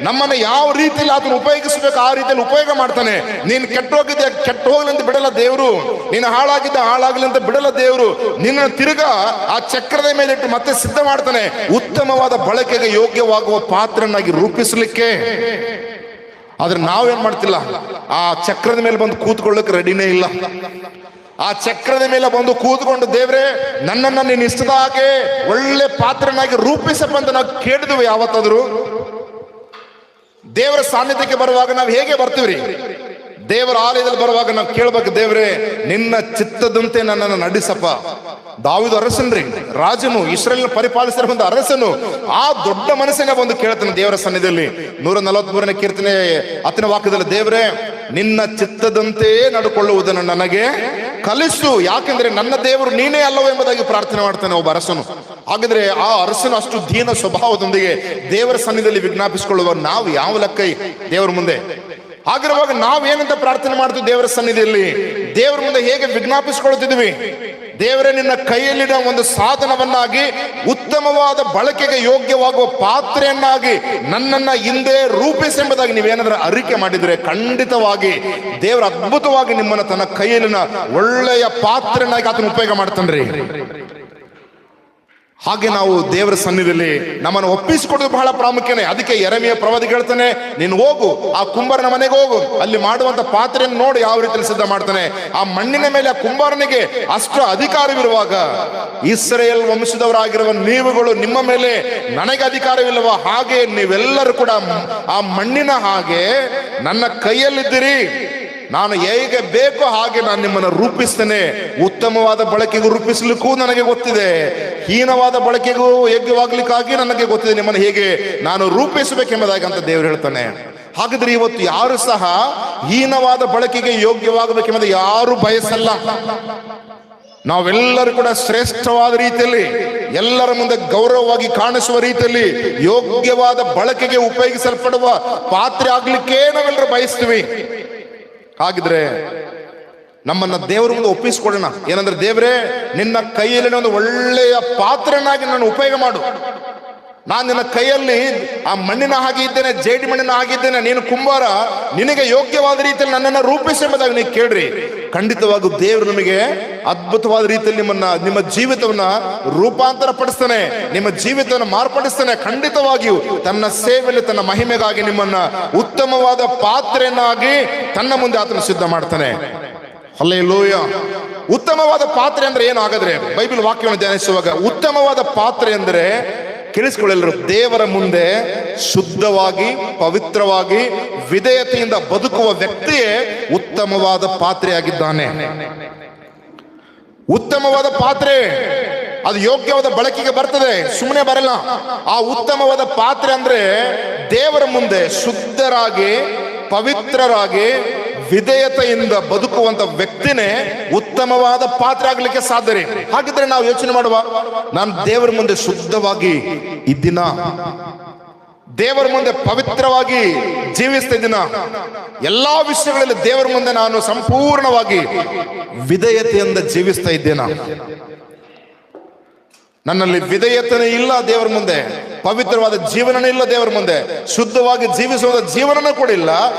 ನಮ್ಮನ್ನು ಯಾವ ರೀತಿಯಲ್ಲಿ ಆತನು ಉಪಯೋಗಿಸಬೇಕು ಆ ರೀತಿಯಲ್ಲಿ ಉಪಯೋಗ ಮಾಡ್ತಾನೆ. ನೀನು ಕೆಟ್ಟೋಗಿದ್ದೆ ಕೆಟ್ಟ ಹೋಗ್ಲಿ ಅಂತ ಬಿಡಲ್ಲ ದೇವರು. ನೀನು ಹಾಳಾಗ್ಲಿ ಅಂತ ಬಿಡಲ್ಲ ದೇವರು. ನಿನ್ನ ತಿರುಗ ಆ ಚಕ್ರದ ಮೇಲೆ ಇಟ್ಟು ಮತ್ತೆ ಸಿದ್ಧ ಮಾಡ್ತಾನೆ, ಉತ್ತಮವಾದ ಬಳಕೆಗೆ ಯೋಗ್ಯವಾಗುವ ಪಾತ್ರನಾಗಿ ರೂಪಿಸಲಿಕ್ಕೆ. ಆದ್ರೆ ನಾವೇನ್ ಮಾಡ್ತಿಲ್ಲ, ಆ ಚಕ್ರದ ಮೇಲೆ ಬಂದು ಕೂತ್ಕೊಳ್ಳಕ್ಕೆ ರೆಡಿನೇ ಇಲ್ಲ. ಆ ಚಕ್ರದ ಮೇಲೆ ಬಂದು ಕೂತ್ಕೊಂಡು ದೇವ್ರೆ ನನ್ನನ್ನು ನೀನು ಇಷ್ಟದ ಹಾಗೆ ಒಳ್ಳೆ ಪಾತ್ರನಾಗಿ ರೂಪಿಸಪ್ಪ ಅಂತ ನಾವು ಕೇಳಿದ್ವಿ. ಯಾವತ್ತಾದ್ರು ದೇವರ ಸಾನ್ನಿಧ್ಯಕ್ಕೆ ಬರುವಾಗ ನಾವು ಹೇಗೆ ಬರ್ತೀವ್ರಿ? ದೇವರ ಆಲಯದಲ್ಲಿ ಬರುವಾಗ ನಾವು ಕೇಳ್ಬೇಕು, ದೇವ್ರೆ ನಿನ್ನ ಚಿತ್ತದಂತೆ ನನ್ನನ್ನು ನಡೆಸಪ್ಪ. ದಾವೀದ ಅರಸನ್ರಿ, ರಾಜನು, ಇಸ್ರಾಯೇಲ್ ಪರಿಪಾಲಿಸಿದ ಒಂದು ಅರಸನು ಆ ದೊಡ್ಡ ಮನಸ್ಸಿನ ಬಂದು ಕೇಳ್ತಾನೆ ದೇವರ ಸನ್ನಿಧಿಯಲ್ಲಿ. 143ನೇ ಕೀರ್ತನೆ 10ನೇ ವಾಕ್ಯದಲ್ಲಿ, ದೇವ್ರೆ ನಿನ್ನ ಚಿತ್ತದಂತೆ ನಡ್ಕೊಳ್ಳುವುದನ್ನು ನನಗೆ ಕಲಿಸು, ಯಾಕೆಂದ್ರೆ ನನ್ನ ದೇವರು ನೀನೇ ಅಲ್ಲವೋ ಎಂಬುದಾಗಿ ಪ್ರಾರ್ಥನೆ ಮಾಡ್ತಾನೆ ಒಬ್ಬ ಅರಸನು. ಹಾಗಿದ್ರೆ ಆ ಅರಸನು ಅಷ್ಟು ದೀನ ಸ್ವಭಾವದೊಂದಿಗೆ ದೇವರ ಸನ್ನಿಧಿಯಲ್ಲಿ ವಿಜ್ಞಾಪಿಸಿಕೊಳ್ಳುವ ನಾವು ಯಾವ ಲೆಕ್ಕ ದೇವರ ಮುಂದೆ? ಹಾಗಿರುವಾಗ ನಾವೇನಂತ ಪ್ರಾರ್ಥನೆ ಮಾಡ್ತೀವಿ ದೇವರ ಸನ್ನಿಧಿಯಲ್ಲಿ? ದೇವರ ಮುಂದೆ ಹೇಗೆ ವಿಜ್ಞಾಪಿಸಿಕೊಳ್ತಿದ್ವಿ? ದೇವರೇ ನಿನ್ನ ಕೈಯಲ್ಲಿನ ಒಂದು ಸಾಧನವನ್ನಾಗಿ ಉತ್ತಮವಾದ ಬಳಕೆಗೆ ಯೋಗ್ಯವಾಗುವ ಪಾತ್ರೆಯನ್ನಾಗಿ ನನ್ನನ್ನ ಹಿಂದೆ ರೂಪಿಸೆಂಬುದಾಗಿ ನೀವೇನಾದ್ರೂ ಅರಿಕೆ ಮಾಡಿದ್ರೆ ಖಂಡಿತವಾಗಿ ದೇವರ ಅದ್ಭುತವಾಗಿ ನಿಮ್ಮನ್ನ ತನ್ನ ಕೈಯಲ್ಲಿನ ಒಳ್ಳೆಯ ಪಾತ್ರೆಯನ್ನಾಗಿ ಆತನ ಉಪಯೋಗ ಮಾಡ್ತಾನ್ರಿ. ಹಾಗೆ ನಾವು ದೇವರ ಸನ್ನಿಧಿಯಲ್ಲಿ ನಮ್ಮನ್ನು ಒಪ್ಪಿಸಿಕೊಡೋದು ಬಹಳ ಪ್ರಾಮುಖ್ಯನೇ. ಅದಕ್ಕೆ ಯೆರೆಮೀಯ ಪ್ರವಾದಿ ಹೇಳ್ತಾನೆ, ನೀನು ಹೋಗು ಆ ಕುಂಬಾರನ ಮನೆಗೆ ಹೋಗು, ಅಲ್ಲಿ ಮಾಡುವಂತ ಪಾತ್ರೆಯನ್ನು ನೋಡಿ ಯಾವ ರೀತಿಯಲ್ಲಿ ಸಿದ್ಧ ಮಾಡ್ತಾನೆ. ಆ ಮಣ್ಣಿನ ಮೇಲೆ ಆ ಕುಂಬಾರನಿಗೆ ಅಷ್ಟು ಅಧಿಕಾರವಿರುವಾಗ ಇಸ್ರಾಯೇಲ್ ವಂಶದವರಾಗಿರುವ ನೀವುಗಳು ನಿಮ್ಮ ಮೇಲೆ ನನಗೆ ಅಧಿಕಾರವಿಲ್ಲವ? ಹಾಗೆ ನೀವೆಲ್ಲರೂ ಕೂಡ ಆ ಮಣ್ಣಿನ ಹಾಗೆ ನನ್ನ ಕೈಯಲ್ಲಿದ್ದೀರಿ. ನಾನು ಹೇಗೆ ಬೇಕೋ ಹಾಗೆ ನಾನು ನಿಮ್ಮನ್ನು ರೂಪಿಸ್ತೇನೆ. ಉತ್ತಮವಾದ ಬಳಕೆಗೂ ರೂಪಿಸಲಿಕ್ಕೂ ನನಗೆ ಗೊತ್ತಿದೆ, ಹೀನವಾದ ಬಳಕೆಗೂ ಯೋಗ್ಯವಾಗ್ಲಿಕ್ಕಾಗಿ ನನಗೆ ಗೊತ್ತಿದೆ ನಿಮ್ಮನ್ನು ಹೇಗೆ ನಾನು ರೂಪಿಸಬೇಕೆಂಬುದಾಗಿ ಅಂತ ದೇವರು ಹೇಳ್ತಾನೆ. ಹಾಗಾದ್ರೆ ಇವತ್ತು ಯಾರು ಸಹ ಹೀನವಾದ ಬಳಕೆಗೆ ಯೋಗ್ಯವಾಗಬೇಕೆಂಬುದು ಯಾರು ಬಯಸಲ್ಲ. ನಾವೆಲ್ಲರೂ ಕೂಡ ಶ್ರೇಷ್ಠವಾದ ರೀತಿಯಲ್ಲಿ ಎಲ್ಲರ ಮುಂದೆ ಗೌರವವಾಗಿ ಕಾಣಿಸುವ ರೀತಿಯಲ್ಲಿ ಯೋಗ್ಯವಾದ ಬಳಕೆಗೆ ಉಪಯೋಗಿಸಲ್ಪಡುವ ಪಾತ್ರೆ ಆಗ್ಲಿಕ್ಕೆ ನಾವೆಲ್ಲರೂ ಬಯಸ್ತೀವಿ. ಹಾಗಿದ್ರೆ ನಮ್ಮನ್ನ ದೇವರ ಮುಂದೆ ಒಪ್ಪಿಸಿಕೊಡೋಣ. ಏನಂದ್ರೆ, ದೇವರೇ ನಿನ್ನ ಕೈಯಲ್ಲಿ ಒಂದು ಒಳ್ಳೆಯ ಪಾತ್ರನಾಗಿ ನಾನು ಉಪಯೋಗ ಮಾಡು. ನಾನು ನಿನ್ನ ಕೈಯಲ್ಲಿ ಆ ಮಣ್ಣಿನ ಹಾಗೆ ಇದ್ದೇನೆ, ಜೇಡಿ ಮಣ್ಣಿನ ಹಾಗಿದ್ದೇನೆ, ನೀನು ಕುಂಬಾರ, ನಿನಗೆ ಯೋಗ್ಯವಾದ ರೀತಿಯಲ್ಲಿ ನನ್ನನ್ನು ರೂಪಿಸೆಂಬುದಾಗಿ ನೀವು ಕೇಳ್ರಿ. ಖಂಡಿತವಾಗೂ ದೇವರು ನಿಮಗೆ ಅದ್ಭುತವಾದ ರೀತಿಯಲ್ಲಿ ನಿಮ್ಮ ಜೀವಿತವನ್ನ ರೂಪಾಂತರ ಪಡಿಸ್ತಾನೆ, ನಿಮ್ಮ ಜೀವಿತವನ್ನು ಮಾರ್ಪಡಿಸ್ತಾನೆ. ಖಂಡಿತವಾಗಿಯೂ ತನ್ನ ಸೇವೆಯಲ್ಲಿ ತನ್ನ ಮಹಿಮೆಗಾಗಿ ನಿಮ್ಮನ್ನ ಉತ್ತಮವಾದ ಪಾತ್ರೆಯನ್ನಾಗಿ ತನ್ನ ಮುಂದೆ ಆತನು ಸಿದ್ಧ ಮಾಡ್ತಾನೆ. ಹಲ್ಲೆಲೂಯಾ. ಉತ್ತಮವಾದ ಪಾತ್ರೆ ಅಂದ್ರೆ ಏನು? ಹಾಗಾದ್ರೆ ಬೈಬಲ್ ವಾಕ್ಯವನ್ನು ಧ್ಯಾನಿಸುವಾಗ ಉತ್ತಮವಾದ ಪಾತ್ರೆ ಅಂದ್ರೆ, ಕೇಳಿಸ್ಕೊಳ್ಳೆಲ್ಲರೂ, ದೇವರ ಮುಂದೆ ಶುದ್ಧವಾಗಿ ಪವಿತ್ರವಾಗಿ ವಿಧೇಯತೆಯಿಂದ ಬದುಕುವ ವ್ಯಕ್ತಿಯೇ ಉತ್ತಮವಾದ ಪಾತ್ರೆಯಾಗಿದ್ದಾನೆ. ಉತ್ತಮವಾದ ಪಾತ್ರೆ ಅದು ಯೋಗ್ಯವಾದ ಬಳಕೆಗೆ ಬರ್ತದೆ, ಸುಮ್ಮನೆ ಬರಲ್ಲ. ಆ ಉತ್ತಮವಾದ ಪಾತ್ರೆ ಅಂದ್ರೆ ದೇವರ ಮುಂದೆ ಶುದ್ಧರಾಗಿ ಪವಿತ್ರರಾಗಿ ವಿಧೇಯತೆಯಿಂದ ಬದುಕುವಂತ ವ್ಯಕ್ತಿನೇ ಉತ್ತಮವಾದ ಪಾತ್ರ ಆಗ್ಲಿಕ್ಕೆ ಸಾಧ್ಯ. ಹಾಗಿದ್ರೆ ನಾವು ಯೋಚನೆ ಮಾಡುವ, ನಾನು ದೇವರ ಮುಂದೆ ಶುದ್ಧವಾಗಿ ಇದ್ದೀನ, ದೇವರ ಮುಂದೆ ಪವಿತ್ರವಾಗಿ ಜೀವಿಸ್ತಾ ಇದ್ದೀನ, ಎಲ್ಲಾ ವಿಷಯಗಳಲ್ಲಿ ದೇವರ ಮುಂದೆ ನಾನು ಸಂಪೂರ್ಣವಾಗಿ ವಿಧೇಯತೆಯಿಂದ ಜೀವಿಸ್ತಾ ಇದ್ದೇನಾ? ನನ್ನಲ್ಲಿ ವಿಧೇಯತೆನೇ ಇಲ್ಲ ದೇವರ ಮುಂದೆ, ಪವಿತ್ರವಾದ ಜೀವನನೇ ಇಲ್ಲ ದೇವರ ಮುಂದೆ, ಶುದ್ಧವಾಗಿ ಜೀವಿಸುವ ಜೀವನನೂ ಕೂಡ ಇಲ್ಲ.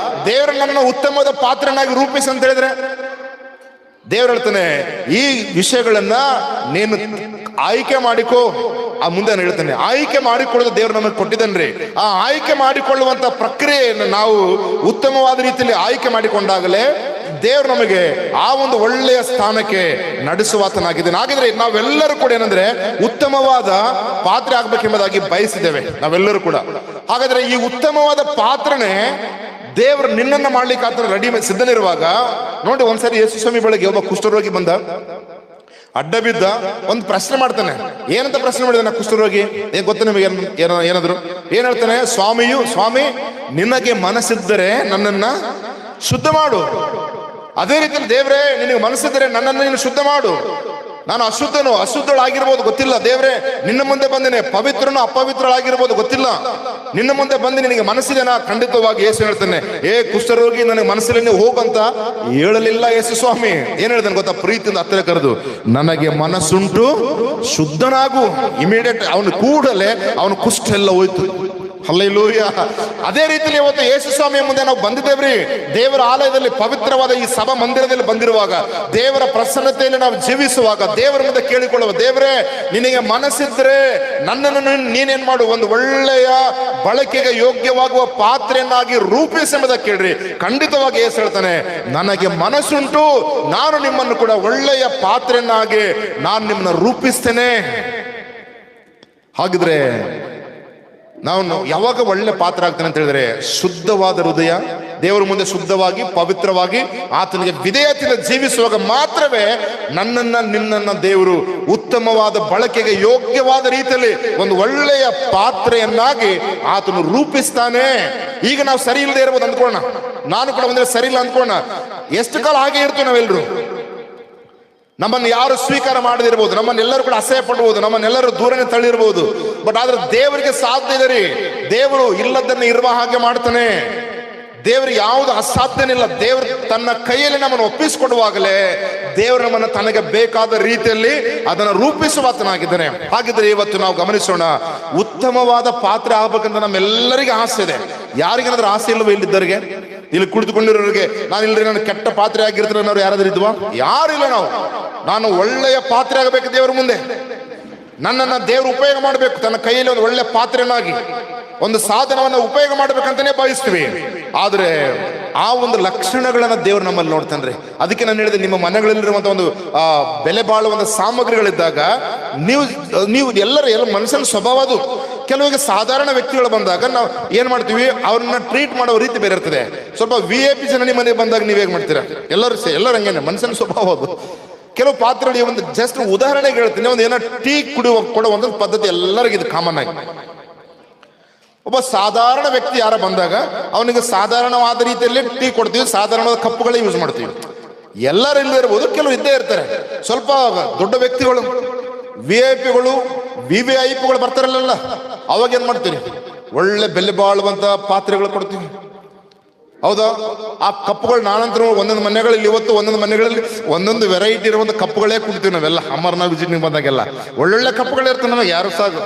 ದೇವರ ನನ್ನನ್ನು ಉತ್ತಮವಾದ ಪಾತ್ರನಾಗಿ ರೂಪಿಸಿ ಅಂತ ಹೇಳಿದ್ರೆ ದೇವ್ರು ಹೇಳ್ತಾನೆ, ಈ ವಿಷಯಗಳನ್ನ ನೀನು ಆಯ್ಕೆ ಮಾಡಿಕೋ. ಆ ಮುಂದೆ ಹೇಳ್ತಾನೆ, ಆಯ್ಕೆ ಮಾಡಿಕೊಳ್ಳೋದು ದೇವ್ರು ನಮಗೆ ಕೊಟ್ಟಿದ್ದಾನ್ರಿ. ಆ ಆಯ್ಕೆ ಮಾಡಿಕೊಳ್ಳುವಂತ ಪ್ರಕ್ರಿಯೆಯನ್ನು ನಾವು ಉತ್ತಮವಾದ ರೀತಿಯಲ್ಲಿ ಆಯ್ಕೆ ಮಾಡಿಕೊಂಡಾಗಲೇ ದೇವ್ರು ನಮಗೆ ಆ ಒಂದು ಒಳ್ಳೆಯ ಸ್ಥಾನಕ್ಕೆ ನಡೆಸುವಾತನಾಗಿದ್ದಾನೆ. ಹಾಗಿದ್ರೆ ನಾವೆಲ್ಲರೂ ಕೂಡ ಏನಂದ್ರೆ ಉತ್ತಮವಾದ ಪಾತ್ರೆ ಆಗ್ಬೇಕೆಂಬುದಾಗಿ ಬಯಸಿದ್ದೇವೆ ನಾವೆಲ್ಲರೂ ಕೂಡ. ಹಾಗಾದ್ರೆ ಈ ಉತ್ತಮವಾದ ಪಾತ್ರನೇ ದೇವರು ನಿನ್ನನ್ನು ಮಾಡ್ಲಿಕ್ಕೆ ಆತರ ರೆಡಿ ಸಿದ್ಧನಿರುವಾಗ ನೋಡಿ, ಒಂದ್ಸರಿ ಯೇಸು ಸ್ವಾಮಿ ಬೆಳಗ್ಗೆ ಒಬ್ಬ ಕುಷ್ಠರೋಗಿ ಬಂದ, ಅಡ್ಡ ಬಿದ್ದ, ಒಂದು ಪ್ರಶ್ನೆ ಮಾಡ್ತಾನೆ. ಏನಂತ ಪ್ರಶ್ನೆ ಮಾಡಿದಾನೆ ಕುಷ್ಠರೋಗಿ? ಏನ್ ಗೊತ್ತ ನಿಮಗೆ? ಏನಾದ್ರು ಏನ್ ಹೇಳ್ತಾನೆ? ಸ್ವಾಮಿ, ನಿನಗೆ ಮನಸ್ಸಿದ್ದರೆ ನನ್ನನ್ನ ಶುದ್ಧ ಮಾಡು. ಅದೇ ರೀತಿಯಲ್ಲಿ ದೇವ್ರೇ, ನಿನಗೆ ಮನಸ್ಸಿದ್ದರೆ ನನ್ನನ್ನು ನೀನು ಶುದ್ಧ ಮಾಡು. ನಾನು ಅಶುದ್ಧಳಾಗಿರ್ಬೋದು ಗೊತ್ತಿಲ್ಲ ದೇವ್ರೆ, ನಿನ್ನ ಮುಂದೆ ಬಂದೇನೆ. ಪವಿತ್ರನು ಅಪವಿತ್ರಳಾಗಿರ್ಬೋದು ಗೊತ್ತಿಲ್ಲ, ನಿನ್ನ ಮುಂದೆ ಬಂದು ನಿನಗೆ ಮನಸ್ಸಿದೆನಾ? ಖಂಡಿತವಾಗಿ ಯೇಸು ಹೇಳ್ತಾನೆ, ಕುಷ್ಠರೋಗಿ ನನಗೆ ಮನಸ್ಸಿಲ್ಲ, ನೀವು ಹೋಗಂತ ಹೇಳಲಿಲ್ಲ ಯೇಸು ಸ್ವಾಮಿ. ಏನ್ ಹೇಳ್ತಾನೆ ಗೊತ್ತಾ? ಪ್ರೀತಿಯಿಂದ ಹತ್ತಿರ ಕರೆದು, ನನಗೆ ಮನಸ್ಸುಂಟು, ಶುದ್ಧನಾಗು. ಇಮಿಡಿಯೇಟ್ ಅವನು ಕೂಡಲೇ ಅವನ ಕುಷ್ಠ ಎಲ್ಲ ಹೋಯ್ತು. ಹಲ್ಲೆಲೂಯಾ. ಅದೇ ರೀತಿಯಲ್ಲಿ ಇವತ್ತು ಯೇಸು ಸ್ವಾಮಿಯ ಮುಂದೆ ನಾವು ಬಂದಿದ್ದೇವ್ರಿ. ದೇವರ ಆಲಯದಲ್ಲಿ, ಪವಿತ್ರವಾದ ಈ ಸಭಾ ಮಂದಿರದಲ್ಲಿ ಬಂದಿರುವಾಗ, ದೇವರ ಪ್ರಸನ್ನತೆಯಲ್ಲಿ ನಾವು ಜೀವಿಸುವಾಗ, ದೇವರ ಮುಂದೆ ಕೇಳಿಕೊಳ್ಳುವ, ದೇವರೇ ನಿನಗೆ ಮನಸ್ಸಿದ್ರೆ ನನ್ನನ್ನು ನೀನೇನ್ ಮಾಡು, ಒಂದು ಒಳ್ಳೆಯ ಬಳಕೆಗೆ ಯೋಗ್ಯವಾಗುವ ಪಾತ್ರೆಯನ್ನಾಗಿ ರೂಪಿಸೆಂಬುದಕ್ಕೆ ಕೇಳ್ರಿ. ಖಂಡಿತವಾಗಿ ಯೇಸು ಹೇಳ್ತಾನೆ, ನನಗೆ ಮನಸ್ಸುಂಟು, ನಾನು ನಿಮ್ಮನ್ನು ಕೂಡ ಒಳ್ಳೆಯ ಪಾತ್ರೆಯನ್ನಾಗಿ ನಾನು ನಿಮ್ಮನ್ನ ರೂಪಿಸ್ತೇನೆ. ಹಾಗಿದ್ರೆ ನಾವು ಯಾವಾಗ ಒಳ್ಳೆ ಪಾತ್ರ ಆಗ್ತಾನೆ ಅಂತ ಹೇಳಿದ್ರೆ, ಶುದ್ಧವಾದ ಹೃದಯ, ದೇವರ ಮುಂದೆ ಶುದ್ಧವಾಗಿ ಪವಿತ್ರವಾಗಿ ಆತನಿಗೆ ವಿಧೇಯತೆಯಿಂದ ಜೀವಿಸುವಾಗ ಮಾತ್ರವೇ ನಿನ್ನನ್ನ ದೇವರು ಉತ್ತಮವಾದ ಬಳಕೆಗೆ ಯೋಗ್ಯವಾದ ರೀತಿಯಲ್ಲಿ ಒಂದು ಒಳ್ಳೆಯ ಪಾತ್ರೆಯನ್ನಾಗಿ ಆತನು ರೂಪಿಸ್ತಾನೆ. ಈಗ ನಾವು ಸರಿ ಇಲ್ಲದೆ ಇರ್ಬೋದು ಅಂದ್ಕೊಳ್ಳೋಣ, ನಾನು ಕೂಡ ಒಂದ್ರೆ ಸರಿ ಇಲ್ಲ ಅಂದ್ಕೊಳ್ಳೋಣ. ಎಷ್ಟು ಕಾಲ ಹಾಗೆ ಇರ್ತೀವಿ ನಾವೆಲ್ಲರೂ? ನಮ್ಮನ್ನು ಯಾರು ಸ್ವೀಕಾರ ಮಾಡದಿರ್ಬೋದು, ನಮ್ಮನ್ನೆಲ್ಲರೂ ಕೂಡ ಅಸಹ್ಯ ಪಡ್ಬೋದು, ನಮ್ಮನ್ನೆಲ್ಲರೂ ದೂರನೇ ತಳ್ಳಿರ್ಬೋದು. ಬಟ್ ಆದ್ರೆ ದೇವರಿಗೆ ಸಾಧ್ಯ ಇದೆ ರೀ. ದೇವರು ಇಲ್ಲದನ್ನ ಇರುವ ಹಾಗೆ ಮಾಡ್ತಾನೆ. ದೇವರಿಗೆ ಯಾವುದು ಅಸಾಧ್ಯನಿಲ್ಲ. ದೇವರು ತನ್ನ ಕೈಯಲ್ಲಿ ನಮ್ಮನ್ನು ಒಪ್ಪಿಸಿಕೊಡುವಾಗಲೇ ದೇವರು ನಮ್ಮನ್ನು ತನಗೆ ಬೇಕಾದ ರೀತಿಯಲ್ಲಿ ಅದನ್ನು ರೂಪಿಸುವಾತನಾಗಿದ್ದಾನೆ. ಹಾಗಿದ್ರೆ ಇವತ್ತು ನಾವು ಗಮನಿಸೋಣ, ಉತ್ತಮವಾದ ಪಾತ್ರೆ ಆಗ್ಬೇಕಂತ ನಮ್ಮೆಲ್ಲರಿಗೆ ಆಸೆ ಇದೆ. ಯಾರಿಗೇನಾದ್ರೂ ಆಸೆ ಇಲ್ಲವೋ? ಇಲ್ಲಿದ್ದವರಿಗೆ, ಇಲ್ಲಿ ಕುಳಿತುಕೊಂಡಿರೋರಿಗೆ, ನಾನು ಇಲ್ರಿ ನಾನು ಕೆಟ್ಟ ಪಾತ್ರೆ ಆಗಿರ್ತಾರೆ ಅನ್ನೋರು ಯಾರಾದ್ರೂ ಇದ್ವಾ? ಯಾರಿಲ್ಲ. ನಾನು ಒಳ್ಳೆಯ ಪಾತ್ರೆ ಆಗಬೇಕು ದೇವರ ಮುಂದೆ. ನನ್ನನ್ನ ದೇವರು ಉಪಯೋಗ ಮಾಡಬೇಕು, ತನ್ನ ಕೈಯಲ್ಲಿ ಒಂದು ಒಳ್ಳೆ ಪಾತ್ರೆನಾಗಿ ಒಂದು ಸಾಧನವನ್ನು ಉಪಯೋಗ ಮಾಡ್ಬೇಕಂತಾನೆ ಬಯಸ್ತೀವಿ. ಆದ್ರೆ ಆ ಒಂದು ಲಕ್ಷಣಗಳನ್ನ ದೇವರು ನಮ್ಮಲ್ಲಿ ನೋಡ್ತಾನ್ರಿ. ಅದಕ್ಕೆ ನಾನು ಹೇಳಿದೆ, ನಿಮ್ಮ ಮನೆಗಳಲ್ಲಿರುವಂತಹ ಒಂದು ಬೆಲೆ ಬಾಳುವಂತ ಸಾಮಗ್ರಿಗಳಿದ್ದಾಗ ನೀವು ಎಲ್ಲ ಮನುಷ್ಯನ ಸ್ವಭಾವ ಅದು. ಕೆಲವರಿಗೆ ಸಾಧಾರಣ ವ್ಯಕ್ತಿಗಳು ಬಂದಾಗ ನಾವು ಏನ್ ಮಾಡ್ತೀವಿ, ಅವ್ರನ್ನ ಟ್ರೀಟ್ ಮಾಡೋ ರೀತಿ ಬೇರೆ ಇರ್ತದೆ. ಸ್ವಲ್ಪ VIP ಜನ ನಿಮ್ಮ ಮನೆಗೆ ಬಂದಾಗ ನೀವ್ ಹೇಗ್ ಮಾಡ್ತೀರಾ? ಎಲ್ಲರೂ ಹಂಗೇನೆ, ಮನುಷ್ಯನ ಸ್ವಭಾವ ಅದು. ಕೆಲವು ಪಾತ್ರೆಗಳು, ಒಂದು ಜಸ್ಟ್ ಉದಾಹರಣೆಗೆ ಹೇಳ್ತೀನಿ, ಒಂದು ಏನೋ ಟೀ ಕೊಡೋ ಒಂದು ಪದ್ಧತಿ ಎಲ್ಲರಿಗೂ ಇದು ಕಾಮನ್ ಆಗಿ. ಒಬ್ಬ ಸಾಧಾರಣ ವ್ಯಕ್ತಿ ಯಾರ ಬಂದಾಗ ಅವನಿಗೆ ಸಾಧಾರಣವಾದ ರೀತಿಯಲ್ಲಿ ಟೀ ಕೊಡ್ತೀವಿ, ಸಾಧಾರಣವಾದ ಕಪ್ಪುಗಳೇ ಯೂಸ್ ಮಾಡ್ತೀವಿ. ಎಲ್ಲರೂ ಇಲ್ಲದೆ ಇರ್ಬೋದು, ಕೆಲವು ಇದ್ದೇ ಇರ್ತಾರೆ. ಸ್ವಲ್ಪ ದೊಡ್ಡ ವ್ಯಕ್ತಿಗಳು, VIPಗಳು, VVIPಗಳು ಬರ್ತಾರಲ್ಲ, ಅವಾಗ ಏನ್ ಮಾಡ್ತೀವಿ, ಒಳ್ಳೆ ಬೆಲೆ ಬಾಳುವಂತ ಪಾತ್ರೆಗಳು ಕೊಡ್ತೀವಿ. ಹೌದಾ? ಆ ಕಪ್ಪುಗಳು ನಾನಂತರ ಒಂದೊಂದು ಮನೆಗಳಲ್ಲಿ, ಇವತ್ತು ಒಂದೊಂದು ಮನೆಗಳಲ್ಲಿ ಒಂದೊಂದು ವೆರೈಟಿ ಇರುವಂತ ಕಪ್ಪುಗಳೇ ಕುಡ್ತೀವಿ ನಾವೆಲ್ಲ. ಅಮರ್ನಾಥ್ ವಿಜಿಟ್ ಬಂದಾಗೆಲ್ಲ ಒಳ್ಳೊಳ್ಳೆ ಕಪ್ಪುಗಳು ಇರ್ತವೆ. ನಮಗೆ ಯಾರು ಸಾಕು